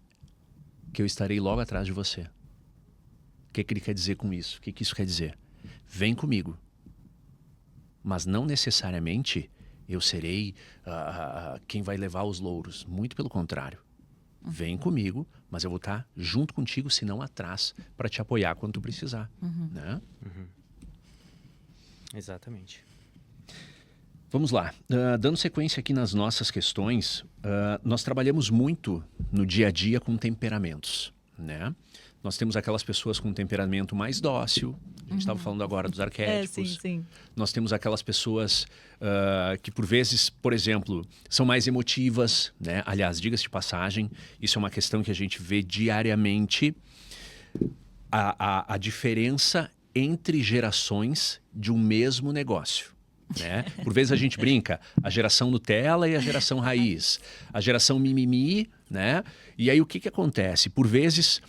que eu estarei logo atrás de você. O que ele quer dizer com isso? O que isso quer dizer? Vem comigo. Mas não necessariamente eu serei quem vai levar os louros. Muito pelo contrário. Vem comigo, mas eu vou estar junto contigo, se não atrás, para te apoiar quando tu precisar. Né? Exatamente. Vamos lá. Dando sequência aqui nas nossas questões, nós trabalhamos muito no dia a dia com temperamentos. Né? Nós temos aquelas pessoas com um temperamento mais dócil. A gente estava falando agora dos arquétipos. Sim. Nós temos aquelas pessoas que, por vezes, por exemplo, são mais emotivas, né? Aliás, diga-se de passagem, isso é uma questão que a gente vê diariamente. A diferença entre gerações de um mesmo negócio. Né? Por vezes a gente brinca, a geração Nutella e a geração raiz, a geração mimimi, né? E aí o que acontece? Por vezes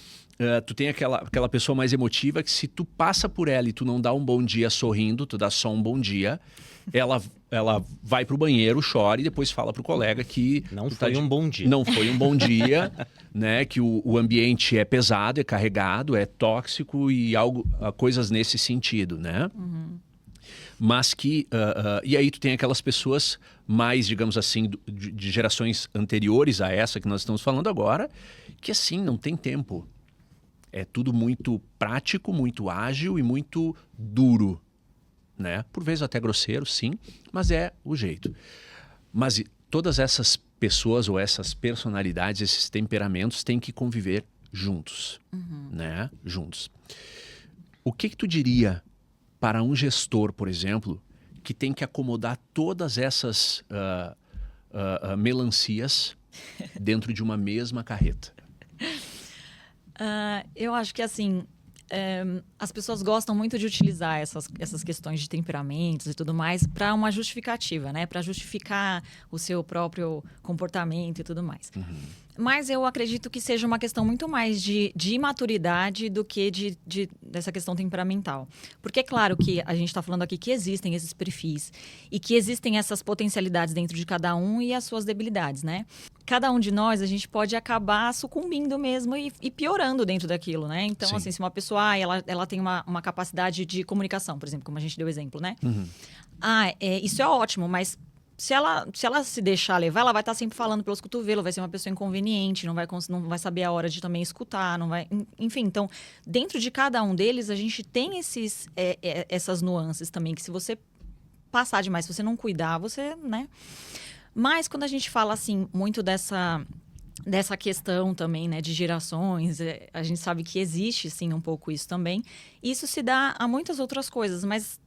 tu tem aquela pessoa mais emotiva que se tu passa por ela e tu não dá um bom dia sorrindo, tu dá só um bom dia, ela vai pro banheiro, chora e depois fala pro colega que não foi um bom dia. Não foi um bom dia, né? Que o ambiente é pesado, é carregado, é tóxico e coisas nesse sentido, né? Mas que... e aí tu tem aquelas pessoas mais, digamos assim, de gerações anteriores a essa que nós estamos falando agora, que assim, não tem tempo. É tudo muito prático, muito ágil e muito duro, né? Por vezes até grosseiro, sim, mas é o jeito. Mas todas essas pessoas ou essas personalidades, esses temperamentos têm que conviver juntos, né? Juntos. O que tu diria para um gestor, por exemplo, que tem que acomodar todas essas melancias dentro de uma mesma carreta? Eu acho que, assim, as pessoas gostam muito de utilizar essas questões de temperamentos e tudo mais para uma justificativa, né? Para justificar o seu próprio comportamento e tudo mais. Mas eu acredito que seja uma questão muito mais de imaturidade do que dessa questão temperamental. Porque é claro que a gente está falando aqui que existem esses perfis e que existem essas potencialidades dentro de cada um e as suas debilidades, né? Cada um de nós, a gente pode acabar sucumbindo mesmo e piorando dentro daquilo, né? Então, Sim. assim, se uma pessoa, ela tem uma capacidade de comunicação, por exemplo, como a gente deu exemplo, né? Isso é ótimo, mas se ela se deixar levar, ela vai estar sempre falando pelos cotovelos, vai ser uma pessoa inconveniente, não vai saber a hora de também escutar, não vai... Enfim, então, dentro de cada um deles, a gente tem essas nuances também, que se você passar demais, se você não cuidar, você, né? Mas quando a gente fala, assim, muito dessa questão também, né, de gerações, a gente sabe que existe, sim, um pouco isso também. Isso se dá a muitas outras coisas, mas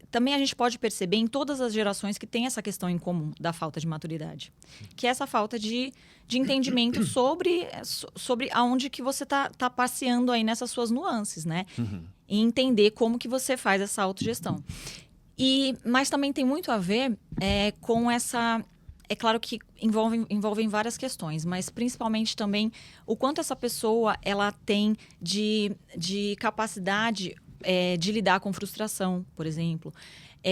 também a gente pode perceber em todas as gerações que tem essa questão em comum da falta de maturidade. Que é essa falta de entendimento sobre aonde que você tá passeando aí nessas suas nuances, né? E entender como que você faz essa autogestão. Mas também tem muito a ver com essa... É claro que envolvem várias questões, mas principalmente também o quanto essa pessoa ela tem de capacidade de lidar com frustração, por exemplo.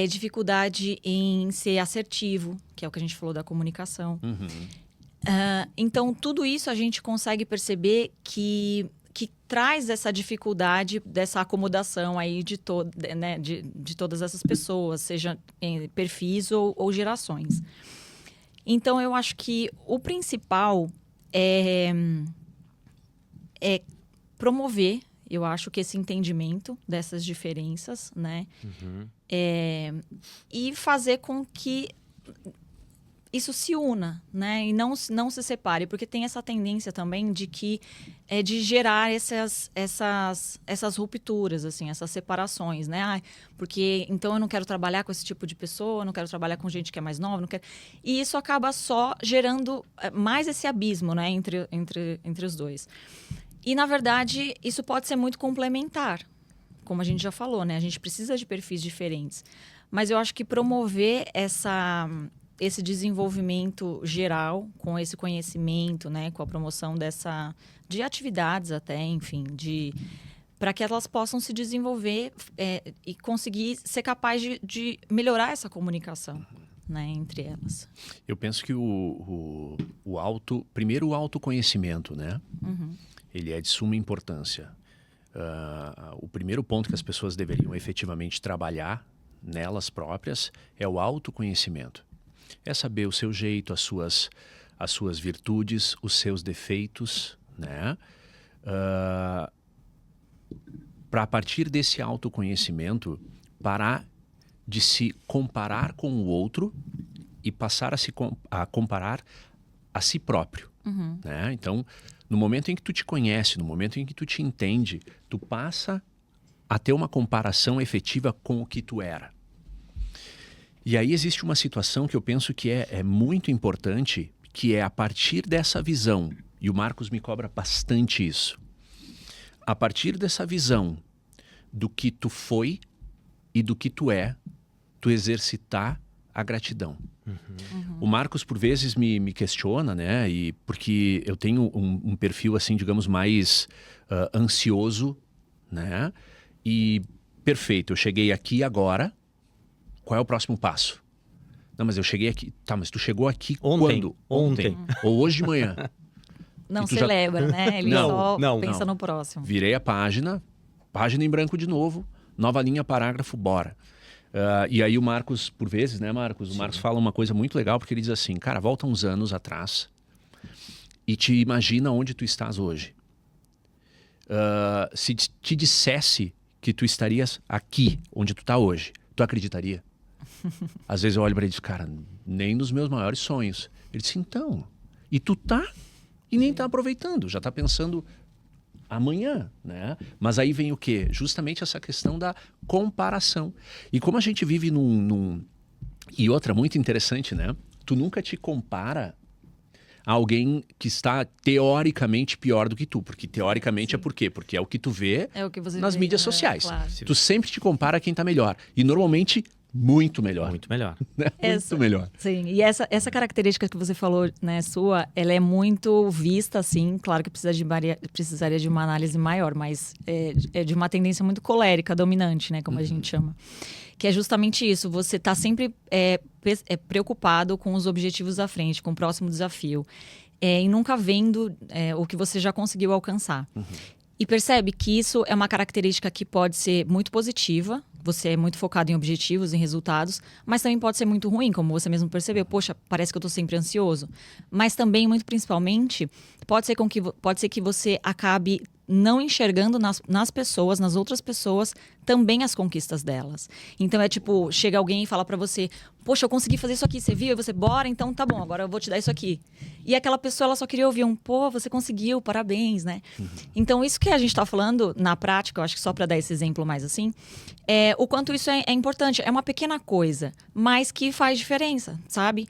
Dificuldade em ser assertivo, que é o que a gente falou da comunicação. Então, tudo isso a gente consegue perceber que traz essa dificuldade dessa acomodação aí de todas essas pessoas, seja em perfis ou gerações. Então, eu acho que o principal é promover, eu acho que esse entendimento dessas diferenças, né? E fazer com que isso se una, né? E não se separe, porque tem essa tendência também de gerar essas rupturas, assim, essas separações, né? Porque então eu não quero trabalhar com esse tipo de pessoa, não quero trabalhar com gente que é mais nova, não quero... E isso acaba só gerando mais esse abismo, né? Entre os dois. E, na verdade, isso pode ser muito complementar, como a gente já falou, né? A gente precisa de perfis diferentes. Mas eu acho que promover esse desenvolvimento geral, com esse conhecimento, né, com a promoção de atividades até, enfim, para que elas possam se desenvolver e conseguir ser capaz de melhorar essa comunicação, né, entre elas. Eu penso que primeiro o autoconhecimento, né? Ele é de suma importância. O primeiro ponto que as pessoas deveriam efetivamente trabalhar nelas próprias é o autoconhecimento. É saber o seu jeito, as suas virtudes, os seus defeitos, né? Para a partir desse autoconhecimento, parar de se comparar com o outro e passar a comparar a si próprio. Né? Então, No momento em que tu te conhece, no momento em que tu te entende, tu passa a ter uma comparação efetiva com o que tu era. E aí existe uma situação que eu penso que é muito importante, que é a partir dessa visão, e o Marcos me cobra bastante isso, a partir dessa visão do que tu foi e do que tu é, tu exercitar a gratidão. O Marcos, por vezes, me questiona, né? E porque eu tenho um perfil, assim, digamos, mais ansioso, né? E, perfeito, eu cheguei aqui agora, qual é o próximo passo? Não, mas eu cheguei aqui. Tá, mas tu chegou aqui quando? Ontem. Ou hoje de manhã? Não E tu celebra, né? Ele Não, só pensa no próximo. Virei a página em branco de novo, nova linha, parágrafo, bora. E aí o Marcos, por vezes, né, Marcos? O Marcos fala uma coisa muito legal, porque ele diz assim, cara, volta uns anos atrás e te imagina onde tu estás hoje. Se te dissesse que tu estarias aqui, onde tu está hoje, tu acreditaria? Às vezes eu olho para ele e digo, cara, nem nos meus maiores sonhos. Ele disse, então, e tu tá e nem tá aproveitando, já tá pensando amanhã, né? Mas aí vem o quê? Justamente essa questão da comparação. E como a gente vive E outra, muito interessante, né? Tu nunca te compara a alguém que está teoricamente pior do que tu. Porque teoricamente é por quê? Porque é o que tu vê nas mídias sociais. Claro. Tu sempre te compara a quem tá melhor. E normalmente muito melhor. Muito melhor. Né? Muito melhor. Sim, e essa característica que você falou, né, sua, ela é muito vista, assim, claro que precisaria de uma análise maior, mas é de uma tendência muito colérica, dominante, né, como a gente chama. Que é justamente isso, você tá sempre preocupado com os objetivos à frente, com o próximo desafio, e nunca vendo o que você já conseguiu alcançar. E percebe que isso é uma característica que pode ser muito positiva, você é muito focado em objetivos, em resultados, mas também pode ser muito ruim, como você mesmo percebeu. Poxa, parece que eu estou sempre ansioso. Mas também, muito principalmente, pode ser que você acabe não enxergando nas pessoas, nas outras pessoas, também as conquistas delas. Então é tipo, chega alguém e fala pra você, poxa, eu consegui fazer isso aqui, você viu? E você, bora, então tá bom, agora eu vou te dar isso aqui. E aquela pessoa, ela só queria ouvir pô, você conseguiu, parabéns, né? Então isso que a gente tá falando, na prática, eu acho que só pra dar esse exemplo mais assim, o quanto isso é importante. É uma pequena coisa, mas que faz diferença, sabe?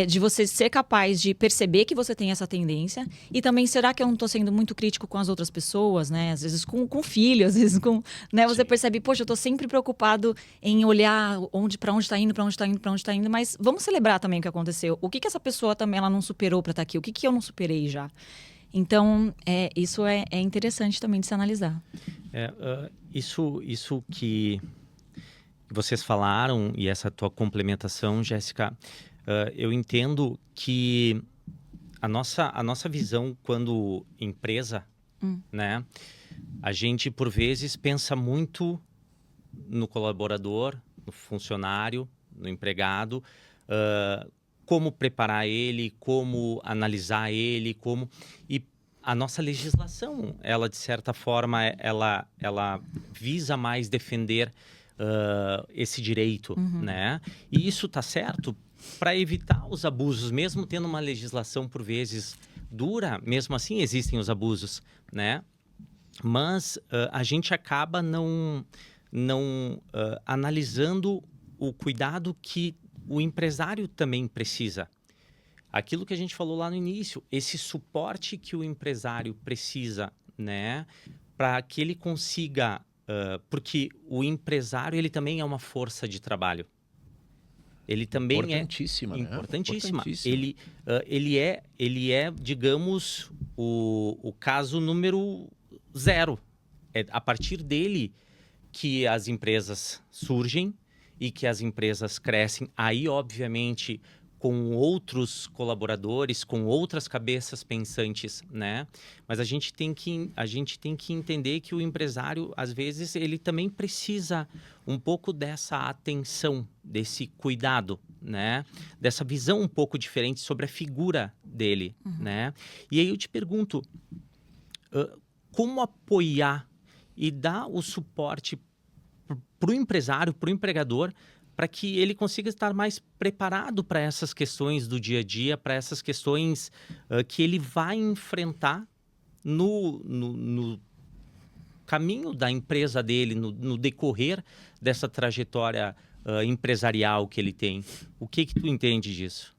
De você ser capaz de perceber que você tem essa tendência e também, será que eu não tô sendo muito crítico com as outras pessoas, né? Às vezes com o filho, às vezes com... Né? Você percebe, poxa, eu tô sempre preocupado em olhar pra onde tá indo, mas vamos celebrar também o que aconteceu. O que essa pessoa também ela não superou pra estar aqui? O que eu não superei já? Então, isso é interessante também de se analisar. Isso que vocês falaram e essa tua complementação, Jéssica, eu entendo que a nossa visão quando empresa, né, a gente por vezes pensa muito no colaborador, no funcionário, no empregado, como preparar ele, como analisar ele, e a nossa legislação, ela de certa forma, ela visa mais defender esse direito, né? E isso tá certo para evitar os abusos, mesmo tendo uma legislação por vezes dura, mesmo assim existem os abusos, né? Mas a gente acaba não analisando o cuidado que o empresário também precisa. Aquilo que a gente falou lá no início, esse suporte que o empresário precisa, né, para que ele consiga, porque o empresário ele também é uma força de trabalho. Ele também importantíssima, é importantíssima. Importantíssima. Ele é, digamos, o caso número 0. É a partir dele que as empresas surgem e que as empresas crescem. Aí, obviamente, com outros colaboradores, com outras cabeças pensantes, né? Mas a gente tem que entender que o empresário, às vezes, ele também precisa um pouco dessa atenção, desse cuidado, né? Dessa visão um pouco diferente sobre a figura dele, né? E aí eu te pergunto, como apoiar e dar o suporte para o empresário, para o empregador, para que ele consiga estar mais preparado para essas questões do dia a dia, para essas questões que ele vai enfrentar no caminho da empresa dele, no decorrer dessa trajetória empresarial que ele tem. O que tu entende disso?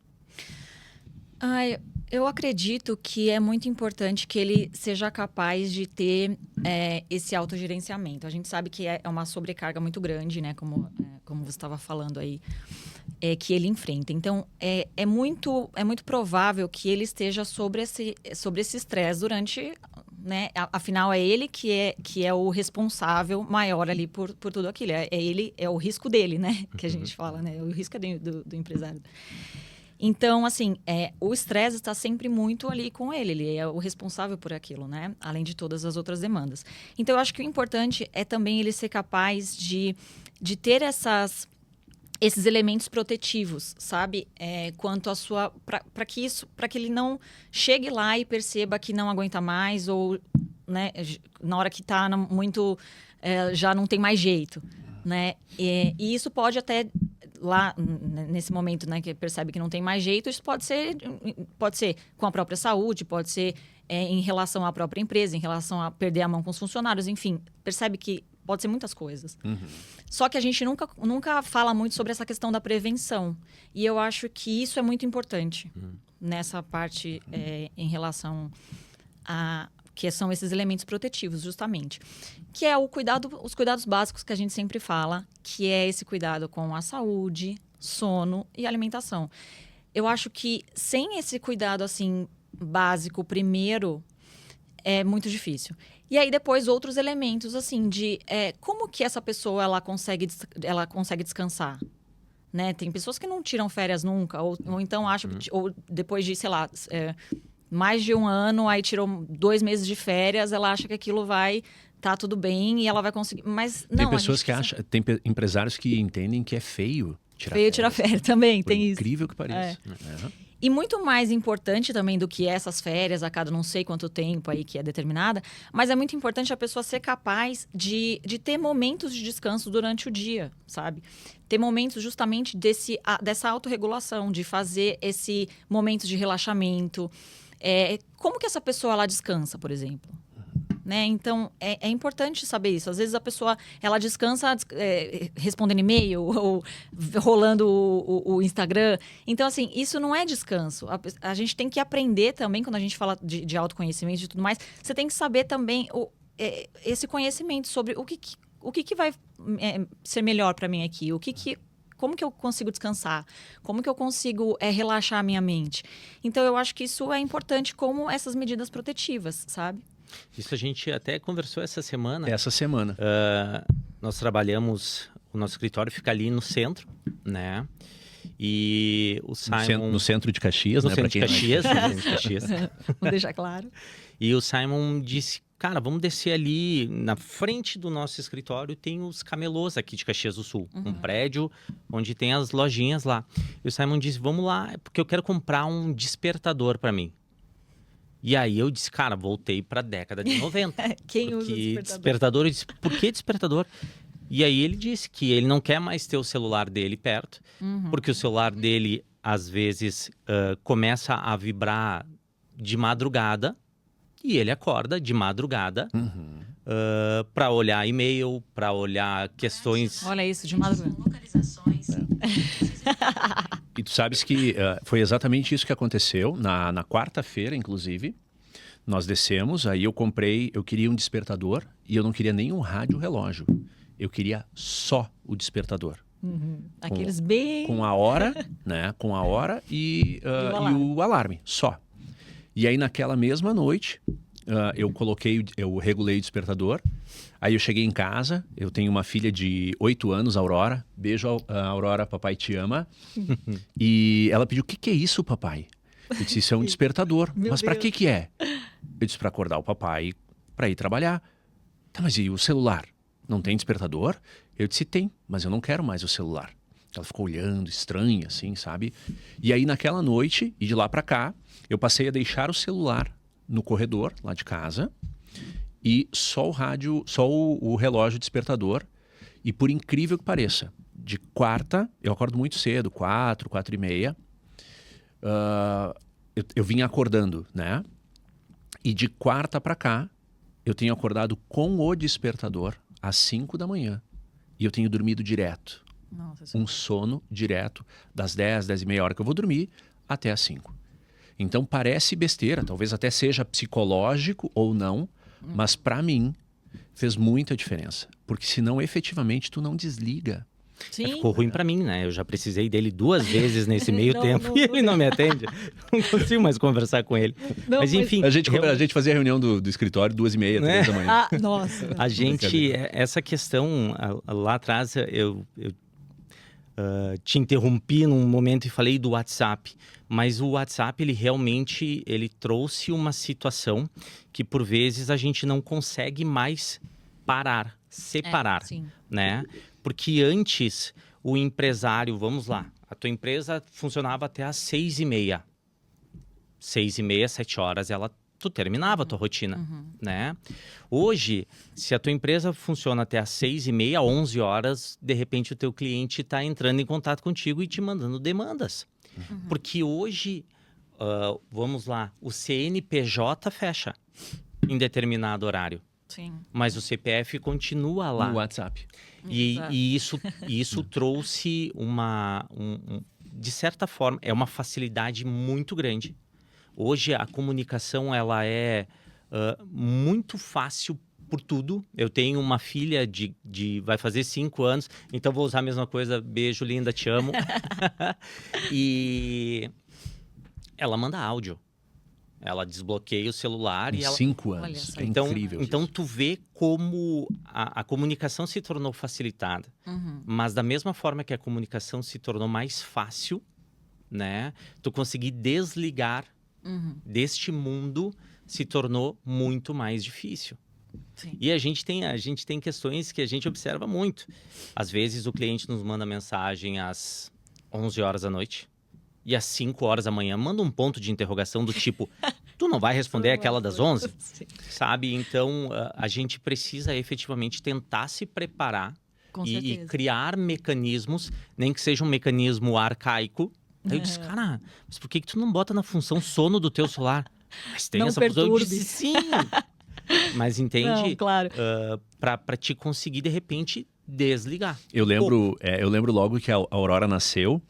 Eu acredito que é muito importante que ele seja capaz de ter esse autogerenciamento. A gente sabe que é uma sobrecarga muito grande, né? Como você estava falando aí, que ele enfrenta. Então, é muito provável que ele esteja sobre esse estresse durante... Né? Afinal, é ele que é o responsável maior ali por tudo aquilo. É o risco dele, né? Que a gente fala, né? O risco é do empresário. Então, assim, o estresse está sempre muito ali com ele. Ele é o responsável por aquilo, né? Além de todas as outras demandas. Então, eu acho que o importante é também ele ser capaz de ter esses elementos protetivos, sabe? Quanto à sua... Para que ele não chegue lá e perceba que não aguenta mais ou, né, na hora que está muito... já não tem mais jeito, né? E isso pode até... lá nesse momento, né, que percebe que não tem mais jeito, isso pode ser com a própria saúde, pode ser em relação à própria empresa, em relação a perder a mão com os funcionários, enfim, percebe que pode ser muitas coisas. Só que a gente nunca fala muito sobre essa questão da prevenção. E eu acho que isso é muito importante nessa parte em relação a... que são esses elementos protetivos, justamente. Que é os cuidados básicos que a gente sempre fala, que é esse cuidado com a saúde, sono e alimentação. Eu acho que sem esse cuidado, assim, básico, primeiro, é muito difícil. E aí, depois, outros elementos, assim, de como que essa pessoa ela consegue descansar? Né? Tem pessoas que não tiram férias nunca, ou então acham que... Ou depois de, sei lá... mais de 1 ano, aí tirou 2 meses de férias, ela acha que aquilo vai tá tudo bem e ela vai conseguir. Mas não, tem pessoas que acham, tem empresários que entendem que é feio tirar férias. Tirar férias também, Por tem isso. incrível que pareça. E muito mais importante também do que essas férias a cada não sei quanto tempo aí que é determinada, mas é muito importante a pessoa ser capaz de ter momentos de descanso durante o dia, sabe? Ter momentos justamente dessa autorregulação, de fazer esse momento de relaxamento. Como que essa pessoa ela descansa, por exemplo? Né? Então, é importante saber isso. Às vezes a pessoa ela descansa respondendo e-mail ou rolando o Instagram. Então, assim, isso não é descanso. A gente tem que aprender também, quando a gente fala de autoconhecimento e tudo mais, você tem que saber também esse conhecimento sobre o que vai ser melhor para mim aqui, como que eu consigo descansar? Como que eu consigo relaxar a minha mente? Então, eu acho que isso é importante como essas medidas protetivas, sabe? Isso a gente até conversou essa semana. Essa semana. Nós trabalhamos... O nosso escritório fica ali no centro, né? E o Simon... No centro de Caxias, no né? Centro de Caxias, no centro de Caxias. Vou deixar claro. E o Simon disse... Cara, vamos descer ali na frente do nosso escritório, tem os camelôs aqui de Caxias do Sul. Um prédio onde tem as lojinhas lá. E o Simon disse, vamos lá, porque eu quero comprar um despertador para mim. E aí eu disse, cara, voltei para a década de 90. Quem usa despertador? Despertador? Eu disse, por que despertador? E aí ele disse que ele não quer mais ter o celular dele perto, porque o celular dele, às vezes, começa a vibrar de madrugada. E ele acorda de madrugada para olhar e-mail, para olhar questões... Olha isso, de madrugada. E tu sabes que foi exatamente isso que aconteceu na quarta-feira, inclusive. Nós descemos, aí eu queria um despertador e eu não queria nem um rádio relógio. Eu queria só o despertador. Aqueles bem... Com a hora, né? Com a hora e o alarme, só. E aí, naquela mesma noite, eu regulei o despertador. Aí eu cheguei em casa, eu tenho uma filha de 8 anos, Aurora. Beijo, Aurora, papai te ama. E ela pediu, o que é isso, papai? Eu disse, isso é um despertador. Mas para que é? Eu disse, para acordar o papai, para ir trabalhar. Tá, mas e o celular? Não tem despertador? Eu disse, tem, mas eu não quero mais o celular. Ela ficou olhando, estranha, assim, sabe? E aí, naquela noite, e de lá para cá, eu passei a deixar o celular no corredor, lá de casa, e só o rádio, só o relógio despertador. E por incrível que pareça, de quarta, eu acordo muito cedo, 4h30, eu vinha acordando, né? E de quarta para cá, eu tenho acordado com o despertador às 5 da manhã. E eu tenho dormido direto. Nossa, isso Um sono direto das 10, 10 e meia hora que eu vou dormir até às 5. Então parece besteira, talvez até seja psicológico ou não, mas para mim fez muita diferença. Porque senão efetivamente tu não desliga. Sim. Ficou ruim pra mim, né? Eu já precisei dele 2 vezes nesse meio Não, tempo não, e ele não me atende. Não consigo mais conversar com ele. Não, mas enfim, A gente fazia reunião do escritório 2h30, 3 da manhã. Ah, nossa. a gente, essa questão lá atrás, eu te interrompi num momento e falei do WhatsApp, mas o WhatsApp ele realmente trouxe uma situação que por vezes a gente não consegue mais separar, sim. né? Porque antes o empresário, vamos lá, a tua empresa funcionava até às 6h30. 6h30, 7 horas, tu terminava a tua rotina, né? Hoje, se a tua empresa funciona até às 6h30, 11 horas, de repente o teu cliente está entrando em contato contigo e te mandando demandas. Porque hoje, vamos lá, o CNPJ fecha em determinado horário, Sim. mas o CPF continua lá. No WhatsApp. E isso trouxe de certa forma, é uma facilidade muito grande. Hoje a comunicação ela é muito fácil por tudo. Eu tenho uma filha vai fazer 5 anos, então vou usar a mesma coisa. Beijo, linda, te amo. E ela manda áudio. Ela desbloqueia o celular Em e ela... 5 Olha anos. só. É Então, incrível. então isso. tu vê como a comunicação se tornou facilitada. Mas da mesma forma que a comunicação se tornou mais fácil, né? Tu conseguir desligar deste mundo se tornou muito mais difícil. Sim. E a gente tem questões que a gente observa muito. Às vezes o cliente nos manda mensagem às 11 horas da noite e às 5 horas da manhã manda um ponto de interrogação do tipo, tu não vai responder aquela das 11? Sim. Sabe? Então, a gente precisa efetivamente tentar se preparar Com e certeza. criar mecanismos, nem que seja um mecanismo arcaico. Aí eu disse, cara, mas por que tu não bota na função sono do teu celular? Mas tem Não essa função. Eu perturbe. disse, sim. Mas entende? Não, claro. Pra te conseguir, de repente, desligar. Eu lembro logo que a Aurora nasceu,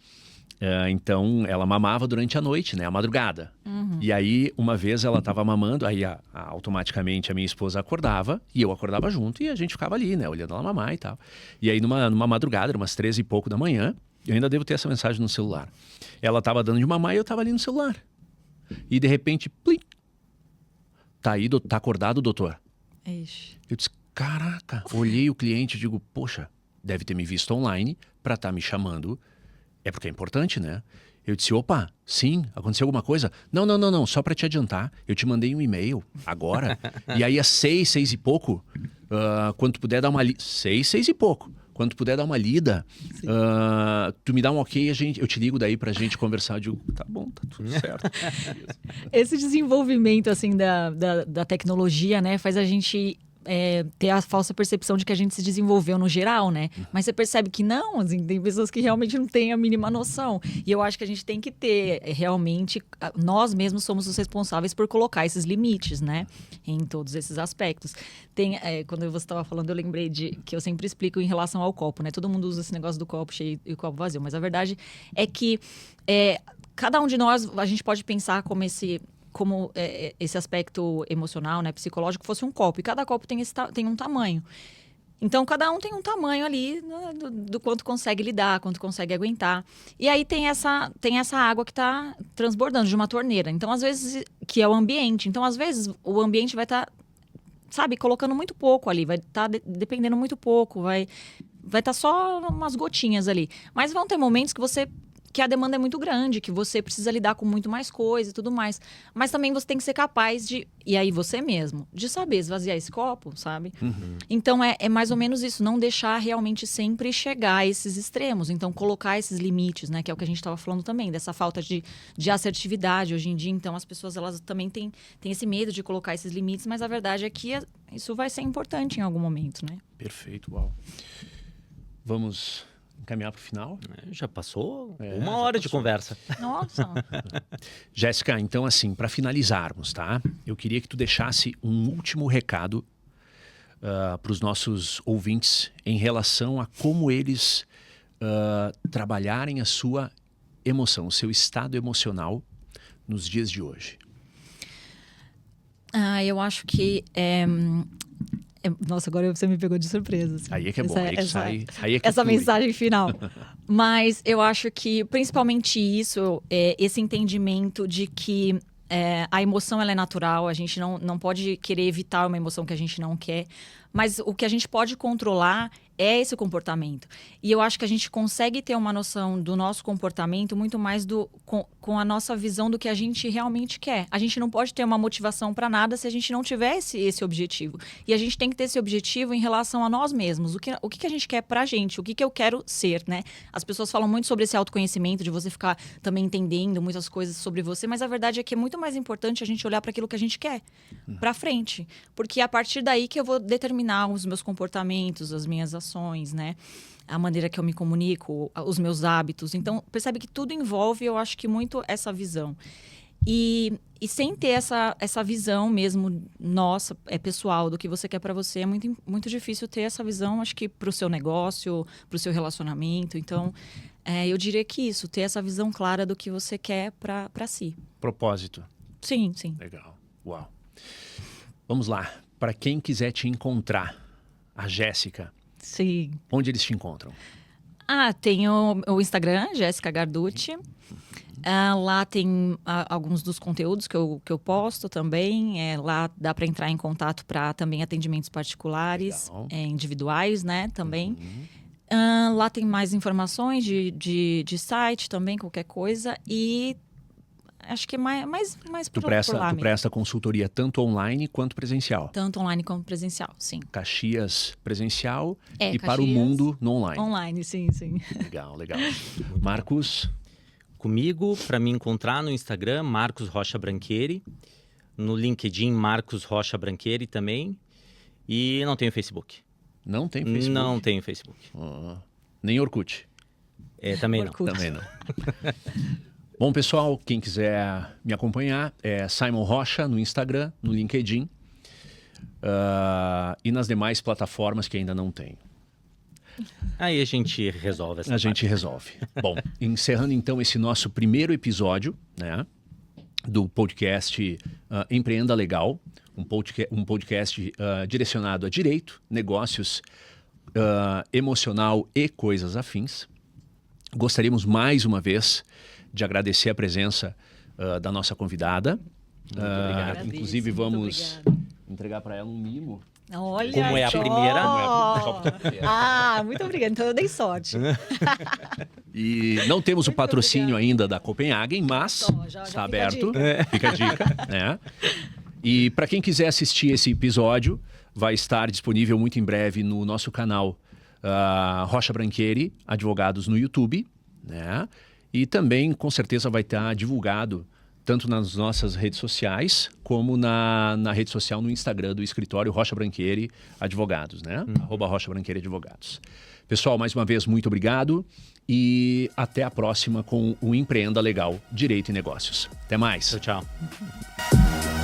então ela mamava durante a noite, né, a madrugada. E aí, uma vez ela estava mamando, aí automaticamente a minha esposa acordava e eu acordava junto e a gente ficava ali, né, olhando ela mamar e tal. E aí, numa madrugada, umas 13 e pouco da manhã, eu ainda devo ter essa mensagem no celular. Ela estava dando de mamar e eu estava ali no celular. E de repente, plim, tá aí, tá acordado, doutor? Ixi. Eu disse, caraca, olhei o cliente e digo, poxa, deve ter me visto online para estar me chamando. É porque é importante, né? Eu disse, opa, sim, aconteceu alguma coisa? Não, só para te adiantar, eu te mandei um e-mail agora, e aí às 6, 6 e pouco, quando tu puder dar uma lida, 6, 6 e pouco, quando tu puder dar uma lida, tu me dá um ok, eu te ligo daí pra gente conversar. Eu digo, tá bom, tá tudo certo. Esse desenvolvimento, assim, da tecnologia, né, faz a gente ter a falsa percepção de que a gente se desenvolveu no geral, né? Mas você percebe que não, assim, tem pessoas que realmente não têm a mínima noção. E eu acho que a gente tem que ter, realmente, nós mesmos somos os responsáveis por colocar esses limites, né? Em todos esses aspectos. Quando você estava falando, eu lembrei que eu sempre explico em relação ao copo, né? Todo mundo usa esse negócio do copo cheio e o copo vazio, mas a verdade é que cada um de nós, a gente pode pensar como esse aspecto emocional, né, psicológico, fosse um copo. E cada copo tem um tamanho. Então, cada um tem um tamanho ali, né, do quanto consegue lidar, quanto consegue aguentar. E aí tem essa água que está transbordando de uma torneira. Então, às vezes, que é o ambiente. Então, às vezes, o ambiente vai estar, sabe, colocando muito pouco ali. Vai estar dependendo muito pouco. Vai estar só umas gotinhas ali. Mas vão ter momentos que a demanda é muito grande, que você precisa lidar com muito mais coisa e tudo mais. Mas também você tem que ser capaz e aí você mesmo, de saber esvaziar esse copo, sabe? Então é mais ou menos isso, não deixar realmente sempre chegar a esses extremos. Então colocar esses limites, né? Que é o que a gente estava falando também, dessa falta de assertividade hoje em dia. Então as pessoas, elas também têm esse medo de colocar esses limites, mas a verdade é que isso vai ser importante em algum momento, né? Perfeito, uau. Vamos encaminhar para o final? Já passou É, uma já hora de passou. conversa. Nossa. Jéssica, então assim, para finalizarmos, tá? Eu queria que tu deixasse um último recado para os nossos ouvintes em relação a como eles trabalharem a sua emoção, o seu estado emocional nos dias de hoje. Eu acho que nossa, agora você me pegou de surpresa. Assim. Aí é que é bom, aí é que sai, aí é que Essa flui. mensagem final. Mas eu acho que, principalmente isso, esse entendimento de que a emoção ela é natural, a gente não pode querer evitar uma emoção que a gente não quer, mas o que a gente pode controlar é esse comportamento. E eu acho que a gente consegue ter uma noção do nosso comportamento muito mais com a nossa visão do que a gente realmente quer. A gente não pode ter uma motivação para nada se a gente não tiver esse objetivo. E a gente tem que ter esse objetivo em relação a nós mesmos. O que a gente quer pra gente? O que eu quero ser, né? As pessoas falam muito sobre esse autoconhecimento, de você ficar também entendendo muitas coisas sobre você, mas a verdade é que é muito mais importante a gente olhar para aquilo que a gente quer, pra frente. Porque é a partir daí que eu vou determinar os meus comportamentos, as minhas ações, né? A maneira que eu me comunico, os meus hábitos. Então, percebe que tudo envolve, eu acho que muito essa visão. E sem ter essa visão mesmo nossa, pessoal, do que você quer para você, é muito, muito difícil ter essa visão, acho que para o seu negócio, para o seu relacionamento. Então, eu diria que isso, ter essa visão clara do que você quer para si. Propósito. Sim, sim. Legal. Uau. Vamos lá. Para quem quiser te encontrar, a Jéssica, Sim. onde eles te encontram? Tem o Instagram, Jéssica Garducci. Lá tem alguns dos conteúdos que eu posto também. Lá dá para entrar em contato para também atendimentos particulares, individuais, né? Também. Lá tem mais informações de site também, qualquer coisa. E acho que é mais Tu por lá mesmo. presta consultoria tanto online quanto presencial. Tanto online como presencial, sim. Caxias presencial e Caxias, para o mundo no online. Online, sim, sim. Legal, legal. Marcos? Comigo, para me encontrar no Instagram, Marcos Rocha Branqueri. No LinkedIn, Marcos Rocha Branqueri também. E não tenho Facebook. Não tem Facebook? Não tenho Facebook. Nem Orkut? Também não. Orkut. Também não. Bom, pessoal, quem quiser me acompanhar é Simon Rocha no Instagram, no LinkedIn e nas demais plataformas que ainda não tem. Aí a gente resolve essa A gente resolve. Bom, encerrando então esse nosso primeiro episódio, né, do podcast Empreenda Legal, um podcast direcionado a direito, negócios, emocional e coisas afins. Gostaríamos mais uma vez de agradecer a presença da nossa convidada. Muito obrigado. Inclusive, Muito vamos obrigada. entregar para ela um mimo. Olha Como é a só! primeira? Só porque é primeira. Muito obrigada. Então eu dei sorte. E não temos o Muito patrocínio obrigada. ainda da Copenhagen, mas Então, já está fica a aberto. dica. Fica a dica. Né? E para quem quiser assistir esse episódio, vai estar disponível muito em breve no nosso canal Rocha Branqueri, Advogados no YouTube. Né? E também, com certeza, vai estar divulgado tanto nas nossas redes sociais, como na rede social no Instagram do escritório Rocha Branqueri Advogados, né? @Rocha Branqueri Advogados. Pessoal, mais uma vez, muito obrigado e até a próxima com o Empreenda Legal, Direito e Negócios. Até mais. Tchau, tchau.